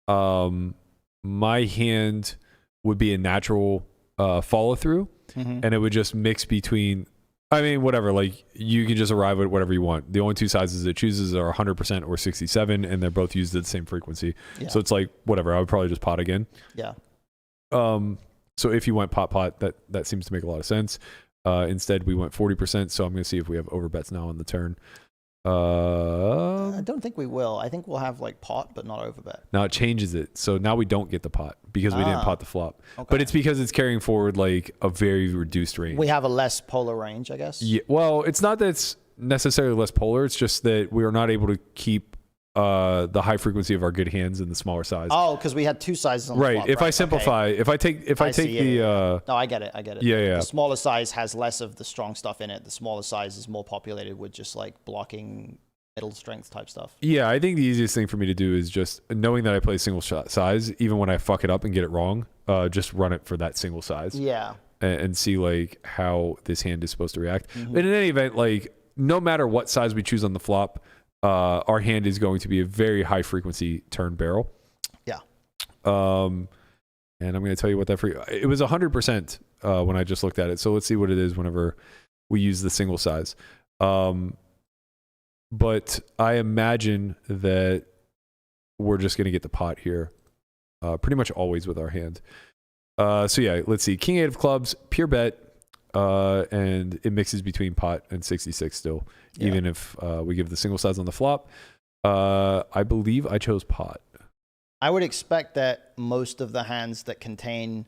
my hand would be a natural follow through, and it would just mix between. I mean, whatever. Like you can just arrive at whatever you want. The only two sizes it chooses are 100% or 67, and they're both used at the same frequency. Yeah. So it's like whatever. I would probably just pot again. Yeah. So if you went pot, that seems to make a lot of sense. Instead, we went 40%. So I'm going to see if we have overbets now on the turn. I don't think we will. I think we'll have like pot, but not overbet. Now it changes it. So now we don't get the pot because we didn't pot the flop. Okay. But it's because it's carrying forward like a very reduced range. We have a less polar range, I guess. Yeah. Well, it's not that it's necessarily less polar. It's just that we are not able to keep the high frequency of our good hands in the smaller size. Oh, because we had two sizes on the flop, If I simplify, okay. if I take the no, I get it. Yeah. The smaller size has less of the strong stuff in it. The smaller size is more populated with just like blocking middle strength type stuff. Yeah, I think the easiest thing for me to do is just knowing that I play single size, even when I fuck it up and get it wrong, just run it for that single size. Yeah. And see like how this hand is supposed to react. But in any event, like no matter what size we choose on the flop, our hand is going to be a very high frequency turn barrel. Yeah. And I'm going to tell you what it was 100% when I just looked at it. So let's see what it is whenever we use the single size. But I imagine that we're just going to get the pot here pretty much always with our hand. So yeah, let's see. King 8 of clubs, pure bet, and it mixes between pot and 66 still, even if we give the single size on the flop. I believe I chose pot. I would expect that most of the hands that contain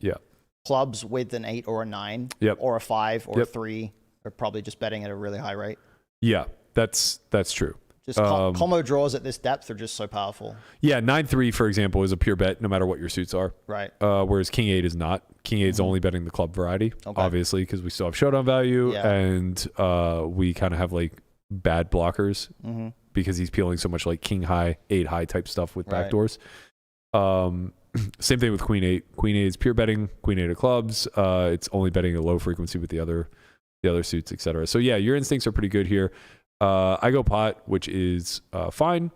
clubs with an 8 or a 9 or a 5 or a 3 are probably just betting at a really high rate. Yeah. That's true. Just combo draws at this depth are just so powerful. Yeah, 9-3, for example, is a pure bet no matter what your suits are. Right. Whereas King 8 is not. King 8 is only betting the club variety, obviously, because we still have showdown value, and we kind of have like bad blockers because he's peeling so much like King high, 8 high type stuff with backdoors. Same thing with Queen 8. Queen 8 is pure betting Queen 8 of clubs. It's only betting a low frequency with the other suits, etc. So yeah, your instincts are pretty good here. I go pot, which is fine.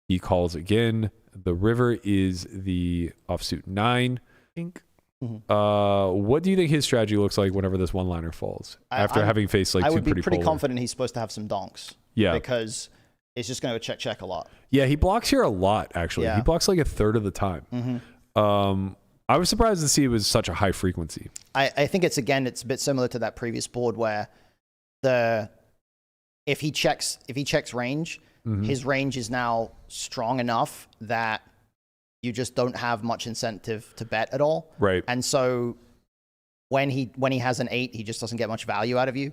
He calls again. The river is the offsuit 9. What do you think his strategy looks like whenever this one-liner falls? After having faced like two pretty polar? I would be pretty confident he's supposed to have some donks. Yeah. Because it's just going to check a lot. Yeah, he blocks here a lot, actually. Yeah. He blocks like a third of the time. I was surprised to see it was such a high frequency. I think it's a bit similar to that previous board where if he checks range, his range is now strong enough that you just don't have much incentive to bet at all. Right. And so when he has an 8, he just doesn't get much value out of you.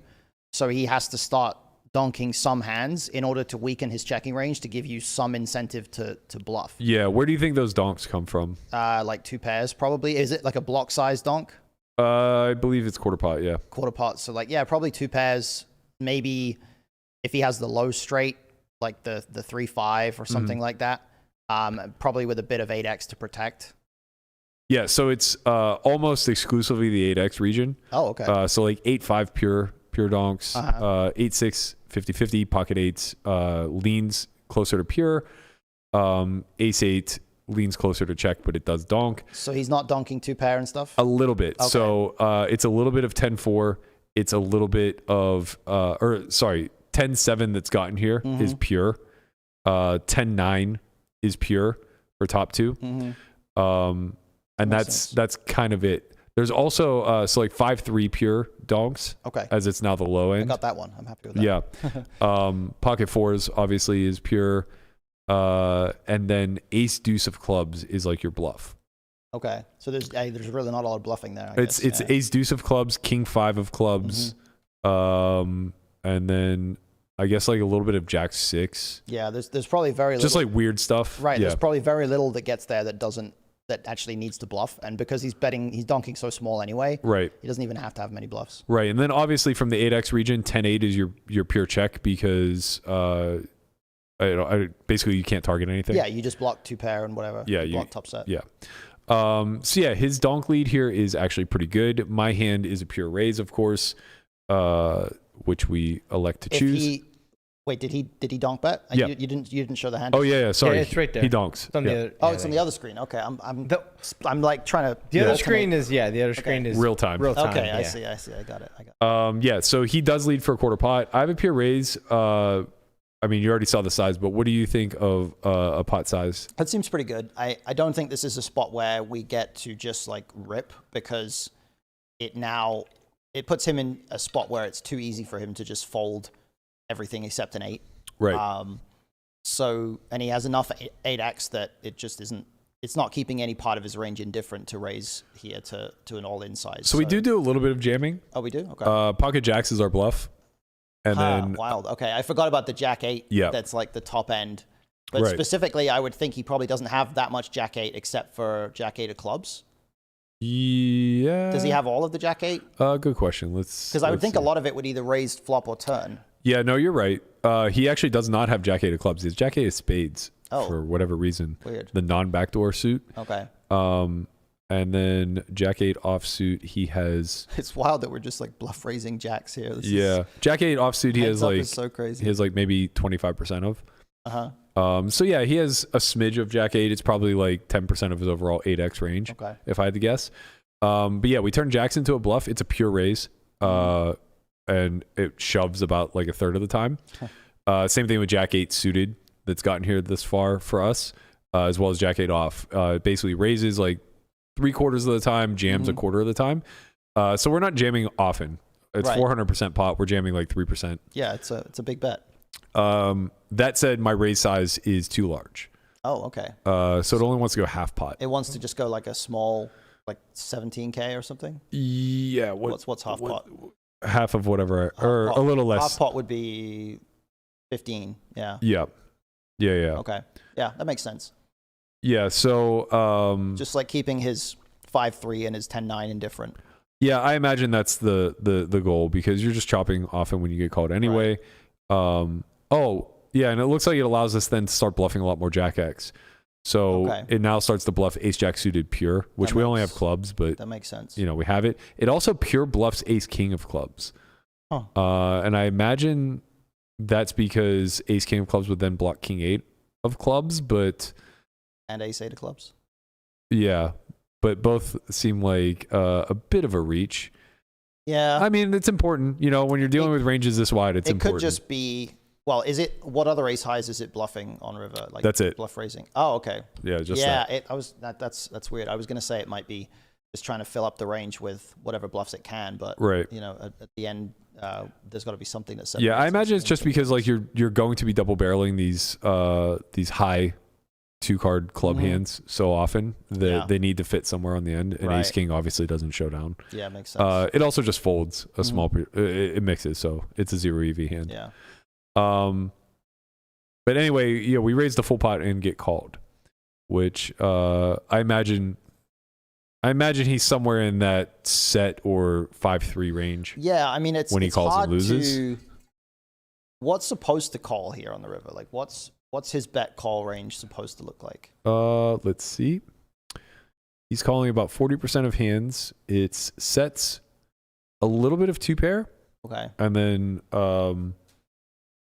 So he has to start donking some hands in order to weaken his checking range to give you some incentive to bluff. Yeah. Where do you think those donks come from? Like 2 pairs probably. Is it like a block size donk? I believe it's quarter pot. Yeah. Quarter pot. So like, yeah, probably 2 pairs. Maybe if he has the low straight, like the 3-5 or something like that, probably with a bit of 8x to protect. Yeah, so it's almost exclusively the 8x region. Oh, okay. So like 8-5 pure donks, 8-6 50-50 pocket 8s leans closer to pure, ace 8 leans closer to check, but it does donk. So he's not donking 2 pair and stuff? A little bit. Okay. So it's a little bit of 10-4. It's a little bit of 10-7 that's gotten here is pure. 10-9 is pure for top 2. And that's kind of it. There's also so like 5-3 pure donks. Okay. As it's now the low end. I got that one. I'm happy with that. Yeah. Pocket 4s obviously is pure. And then ace deuce of clubs is like your bluff. Okay. So there's really not a lot of bluffing there. It's ace deuce of clubs, king 5 of clubs. And then I guess like a little bit of jack 6. Yeah, there's probably very little. Just like weird stuff. Right. Yeah. There's probably very little that gets there that actually needs to bluff. And because he's donking so small anyway. Right. He doesn't even have to have many bluffs. Right. And then obviously from the 8x region, 10-8 is your pure check because basically you can't target anything. Yeah, you just block 2 pair and whatever. Yeah, you block top set. Yeah. So yeah, his donk lead here is actually pretty good. My hand is a pure raise, of course, which we elect to choose. Wait, did he donk bet? Yeah. You didn't show the hand. Oh yeah, sorry. Yeah, it's right there. He donks. It's on the other, Oh, it's on the other screen. Okay, I'm like trying to. The other screen is the other screen is real time. Real time. Okay, yeah. I see. I got it. Yeah, so he does lead for a quarter pot. I have a pure raise. I mean, you already saw the size, but what do you think of a pot size? That seems pretty good. I don't think this is a spot where we get to just like rip, because it puts him in a spot where it's too easy for him to just fold everything except an 8. Right. So, and he has enough 8x that it just isn't. It's not keeping any part of his range indifferent to raise here to an all-in size. So we do a little bit of jamming. Oh, we do. Okay. Pocket jacks is our bluff, and then wild. Okay, I forgot about the Jack 8. Yeah. That's like the top end. But Right. specifically, I would think he probably doesn't have that much Jack 8 except for Jack 8 of clubs. Yeah. Does he have all of the Jack 8? Good question. Because I would think a lot of it would either raise, flop, or turn. Yeah, no, you're right. He actually does not have Jack 8 of clubs. He has Jack 8 of spades for whatever reason. Weird. The non-backdoor suit. Okay. And then Jack 8 offsuit, he has. It's wild that we're just like bluff raising jacks here. Jack 8 offsuit, he has like. Is so crazy. He has like maybe 25% of. Uh-huh. So yeah, he has a smidge of Jack 8. It's probably like 10% of his overall 8x range. Okay. If I had to guess. But yeah, we turn jacks into a bluff. It's a pure raise. And it shoves about like a third of the time. Same thing with Jack 8 suited that's gotten here this far for us, as well as Jack 8 off. Basically raises like 3/4 of the time, jams a quarter of the time. So we're not jamming often. It's 400% pot. We're jamming like 3%. Yeah, it's a big bet. That said, my raise size is too large. Oh, okay. So it only wants to go half pot. It wants to just go like a small, like 17K or something? Yeah. What's half pot? Half of whatever, or a little less. Half pot would be 15. Yeah. Yeah. Okay. Yeah, that makes sense. Yeah. So just like keeping his 5-3 and his 10-9 indifferent. Yeah, I imagine that's the goal, because you're just chopping often when you get called anyway. Right. Yeah, and it looks like it allows us then to start bluffing a lot more Jack X. So it now starts to bluff Ace Jack suited pure, which we only have clubs, but that makes sense. You know, we have it. It also pure bluffs Ace King of clubs. And I imagine that's because Ace King of clubs would then block King 8 of clubs, and Ace 8 of clubs. Yeah, but both seem like a bit of a reach. Yeah. I mean, it's important. You know, when you're dealing with ranges this wide, it's important. It could just be. Well, is it? What other ace highs is it bluffing on river? Like that's it. Bluff raising. Oh, okay. Yeah, just that. That's weird. I was gonna say it might be just trying to fill up the range with whatever bluffs it can, but you know, at the end, there's got to be something that. Yeah, I imagine it's just because like you're going to be double barreling these high 2-card club hands so often that they need to fit somewhere on the end, and Ace King obviously doesn't show down. Yeah, makes sense. It also just folds a small. It mixes, so it's a 0 EV hand. Yeah. But anyway, yeah, we raise the full pot and get called, which I imagine he's somewhere in that set or 5-3 range. Yeah, I mean, when he calls and loses. What's supposed to call here on the river? Like, what's his bet call range supposed to look like? Let's see. He's calling about 40% of hands. It's sets, a little bit of 2-pair. Okay. And then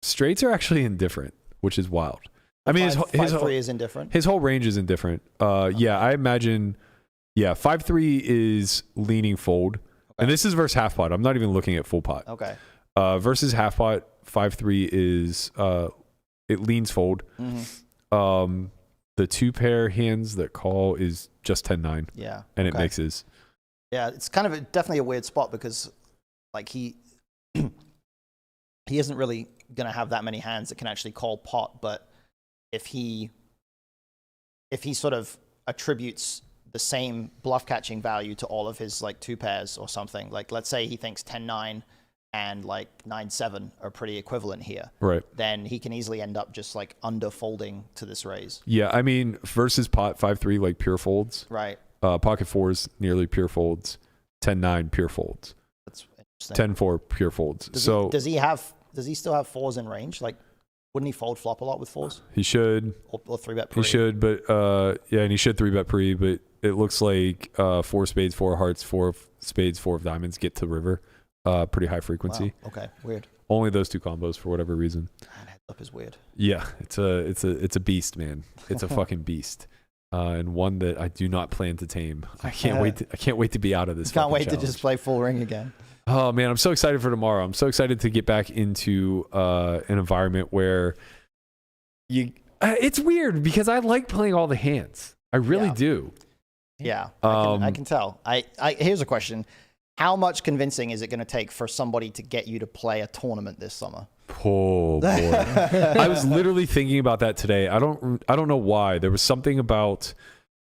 straights are actually indifferent, which is wild. I mean, his 5-3 is indifferent. His whole range is indifferent. Yeah, I imagine. Yeah, 5-3 is leaning fold, and this is versus half pot. I'm not even looking at full pot. Okay. Versus half pot, 5-3 is it leans fold. The 2-pair hands that call is just 10-9. Yeah. And it mixes. Yeah, it's kind of definitely a weird spot because, like, he isn't really going to have that many hands that can actually call pot, but if he sort of attributes the same bluff catching value to all of his like 2-pairs or something, like let's say he thinks 10-9 and like 9-7 are pretty equivalent here, right? Then he can easily end up just like under folding to this raise. Yeah, I mean versus pot 5-3 like pure folds, right? Pocket 4s nearly pure folds, 10-9 pure folds. That's interesting. 10-4 pure folds. Does he still have 4s in range? Like, wouldn't he fold flop a lot with 4s? He should. Or 3-bet pre? He should, but yeah, and he should 3-bet pre, but it looks like 4 spades, 4 hearts, 4 spades, 4 of diamonds get to river. Pretty high frequency. Wow. Okay, weird. Only those 2 combos for whatever reason. Man, heads up is weird. Yeah, it's a beast, man. It's a fucking beast. And one that I do not plan to tame. I can't wait to be out of this. Can't wait challenge. to just play full ring again. Oh man, I'm so excited for tomorrow. I'm so excited to get back into an environment where it's weird because I like playing all the hands. I really do. Yeah, I can tell. Here's a question. How much convincing is it going to take for somebody to get you to play a tournament this summer? Oh boy. I was literally thinking about that today. I don't know why. There was something about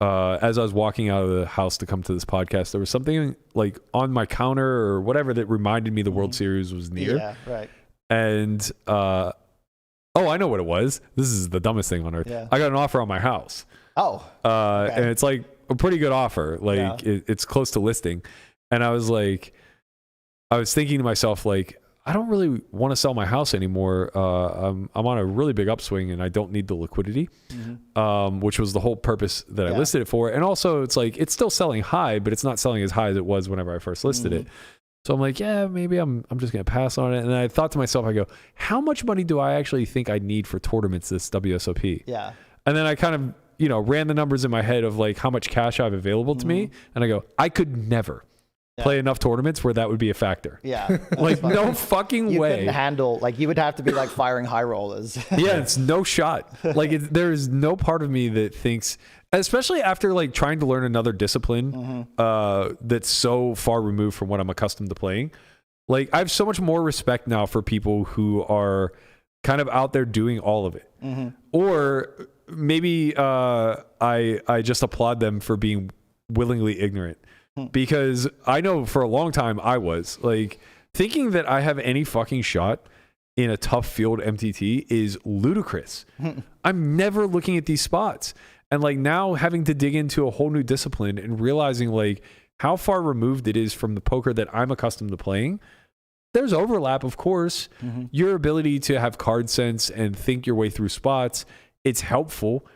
as I was walking out of the house to come to this podcast, there was something like on my counter or whatever that reminded me the World Series was near. Yeah, right. And I know what it was. This is the dumbest thing on earth. Yeah. I got an offer on my house. Oh. Okay. And it's like a pretty good offer. Like it's close to listing. And I was thinking to myself, like, I don't really want to sell my house anymore. I'm on a really big upswing and I don't need the liquidity, which was the whole purpose that I listed it for. And also it's like, it's still selling high, but it's not selling as high as it was whenever I first listed it. So I'm like, yeah, maybe I'm just going to pass on it. And then I thought to myself, I go, how much money do I actually think I need for tournaments this WSOP? Yeah. And then I kind of, ran the numbers in my head of like how much cash I have available to me. And I go, I could never play enough tournaments where that would be a factor. Yeah. Like no fucking you way. Couldn't handle, like you would have to be like firing high rollers. Yeah, it's no shot. Like there is no part of me that thinks, especially after like trying to learn another discipline that's so far removed from what I'm accustomed to playing. Like I have so much more respect now for people who are kind of out there doing all of it. Or maybe I just applaud them for being willingly ignorant. Because I know for a long time I was like thinking that I have any fucking shot in a tough field MTT is ludicrous. I'm never looking at these spots. And like now having to dig into a whole new discipline and realizing like how far removed it is from the poker that I'm accustomed to playing. There's overlap, of course. Your ability to have card sense and think your way through spots, it's helpful.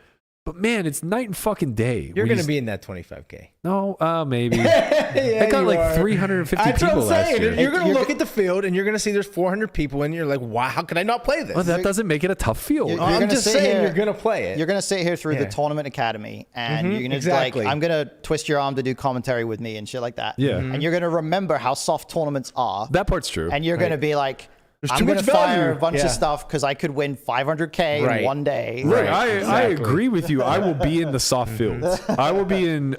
But man, it's night and fucking day. You're going to be in that 25K. No, maybe. I got like 350 people last year. You're going to look at the field and you're going to see there's 400 people and you're like, wow, how can I not play this? Well, that doesn't make it a tough field. I'm just saying you're going to play it. You're going to sit here through the Tournament Academy and you're going to like, I'm going to twist your arm to do commentary with me and shit like that. Yeah. And you're going to remember how soft tournaments are. That part's true. And you're going to be like, I'm going to fire a bunch of stuff because I could win 500K in one day. Right. I agree with you. I will be in the soft fields. I will be in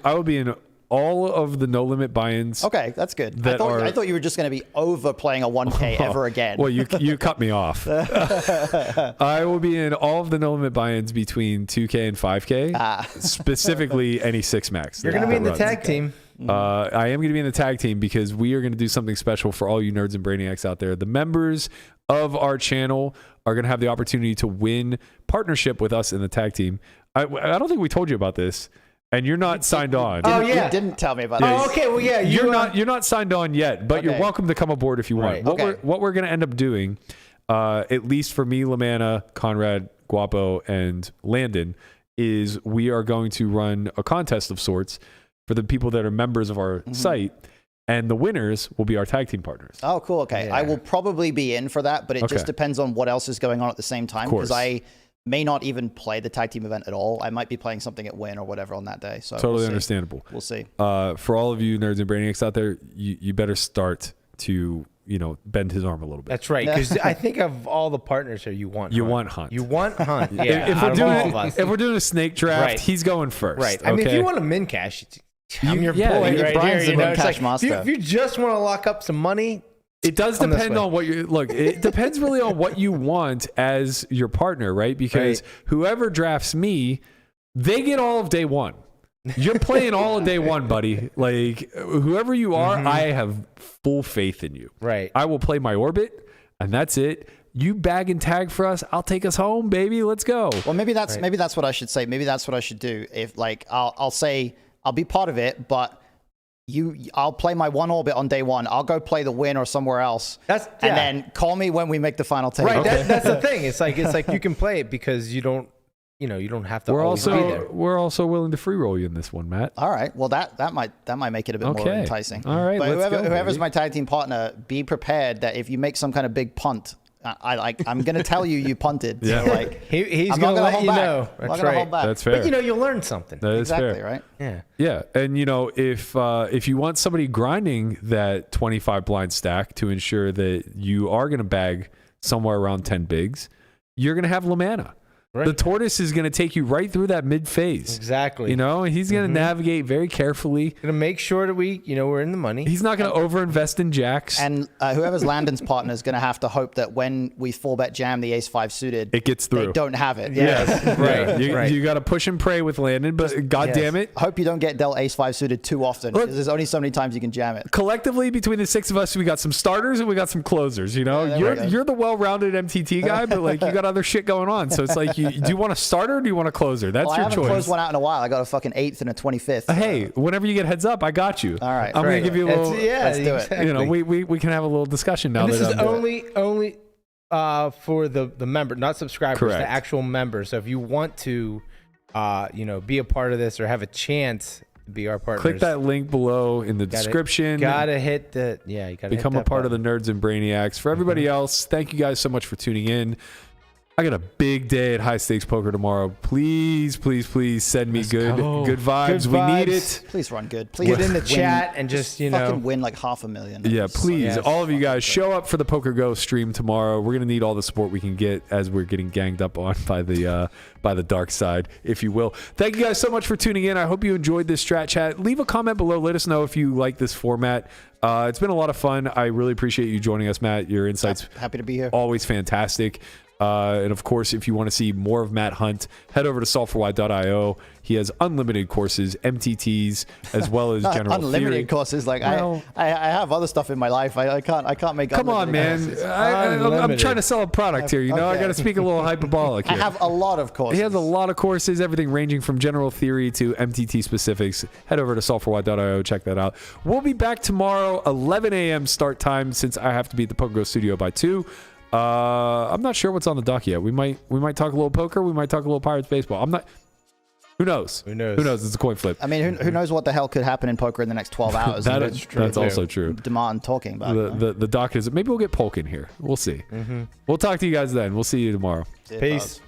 all of the no limit buy-ins. Okay, that's good. I thought you were just going to be over playing a 1K ever again. Well, you cut me off. I will be in all of the no limit buy-ins between 2K and 5K, specifically any 6 max. You're going to be in the tag team. I am going to be in the tag team because we are going to do something special for all you nerds and brainiacs out there. The members of our channel are going to have the opportunity to win partnership with us in the tag team. I don't think we told you about this, and you're not signed on. Oh yeah, you didn't tell me about that. Oh, okay. Well, yeah, you're not signed on yet, but you're welcome to come aboard if you want. Right. What we're going to end up doing, at least for me, Lamanna, Conrad, Guapo, and Landon, is we are going to run a contest of sorts for the people that are members of our site, and the winners will be our tag team partners. Oh, cool. Okay. Yeah. I will probably be in for that, but it just depends on what else is going on at the same time, because I may not even play the tag team event at all. I might be playing something at Win or whatever on that day. So totally understandable. We'll see. For all of you nerds and brainiacs out there, you better start to bend his arm a little bit. That's right, because I think of all the partners here, you want Hunt. You want Hunt. Yeah. If we're doing a snake draft, he's going first. Right. I mean, if you want to min cash, I'm your boy right Brian's here. the cash master. If you just want to lock up some money, it does depend on what you look. It depends really on what you want as your partner, right? Because whoever drafts me, they get all of day one. You're playing all of day one, buddy. Like whoever you are, I have full faith in you. Right. I will play my orbit, and that's it. You bag and tag for us. I'll take us home, baby. Let's go. Well, maybe that's what I should say. Maybe that's what I should do. If like I'll say I'll be part of it, but I'll play my one orbit on day one. I'll go play the Win or somewhere else. And then call me when we make the final table. Right. That's the thing. It's like you can play it because you don't you know, you don't have to We're always be there. also willing to free roll you in this one, Matt. All right. Well, that might make it a bit more enticing. All right. But let's go, whoever's baby. my tag team partner, be prepared that if you make some kind of big punt, I'm going to tell you punted. Yeah. So, like, He's I'm going not to let hold you back. know. I'm not That's gonna right. hold back. That's fair. But, you know, you'll learn something. That is Exactly, fair. right? Yeah. Yeah, and you know, if you want somebody grinding that 25 blind stack to ensure that you are going to bag somewhere around 10 bigs, you're going to have Lamanna. Right. The tortoise is going to take you right through that mid phase. Exactly. You know, and he's going to navigate very carefully. Gonna make sure that we're in the money. He's not going to overinvest in jacks. And whoever's Landon's partner is going to have to hope that when we 4-bet jam the ace-5 suited, it gets through. they don't have it. Yeah, Right, You, right. you got to push and pray with Landon, but God damn it. I hope you don't get dealt ace-5 suited too often, Look- because there's only so many times you can jam it. Collectively, between the 6 of us, we got some starters and we got some closers. You know, Yeah, there we go. you're the well-rounded MTT guy, but like you got other shit going on. So it's like, do you want a starter or do you want a closer? That's Well, I your haven't choice. closed one out in a while. I got a fucking 8th and a 25th. Hey, whenever you get heads up, I got you. All right, I'm right. gonna give you a little. Let's do it. You know, we can have a little discussion now. And this that is I'm- only for the member, not subscribers, Correct. the actual members. So if you want to, be a part of this or have a chance to be our partners, click that link below in the description. Gotta hit the you gotta become a part of the Nerds and Brainiacs. For everybody else, thank you guys so much for tuning in. I got a big day at High Stakes Poker tomorrow. Please, please, please send me good go. vibes. Good We need vibes. it. Please run good. Please Get in the win. chat and just fucking win like $500,000. Yeah, please, Yes. all of you guys, show up for the Poker Go stream tomorrow. We're gonna need all the support we can get as we're getting ganged up on by the dark side, if you will. Thank you guys so much for tuning in. I hope you enjoyed this Strat Chat. Leave a comment below. Let us know if you like this format. It's been a lot of fun. I really appreciate you joining us, Matt. Your insights Happy to be here. always fantastic. And of course, if you want to see more of Matt Hunt, head over to solve4y.io. He has unlimited courses, MTTs, as well as general unlimited theory. courses. Like Well- I have other stuff in my life. I can't make. Come on, unlimited man. courses. I'm Unlimited. trying to sell a product here. You know, I Okay. got to speak a little hyperbolic I here. have a lot of courses. He has a lot of courses, everything ranging from general theory to MTT specifics. Head over to solve4y.io, check that out. We'll be back tomorrow, 11 a.m. start time, since I have to be at the Poker Go studio by 2. I'm not sure what's on the dock yet. We might talk a little poker. We might talk a little Pirates baseball. I'm not. Who knows? Who knows? Who knows? It's a coin flip. I mean, who knows what the hell could happen in poker in the next 12 hours? That's also true. Demand talking about it. The dock is maybe we'll get Polk in here. We'll see. We'll talk to you guys then. We'll see you tomorrow. See you, Peace. fellas.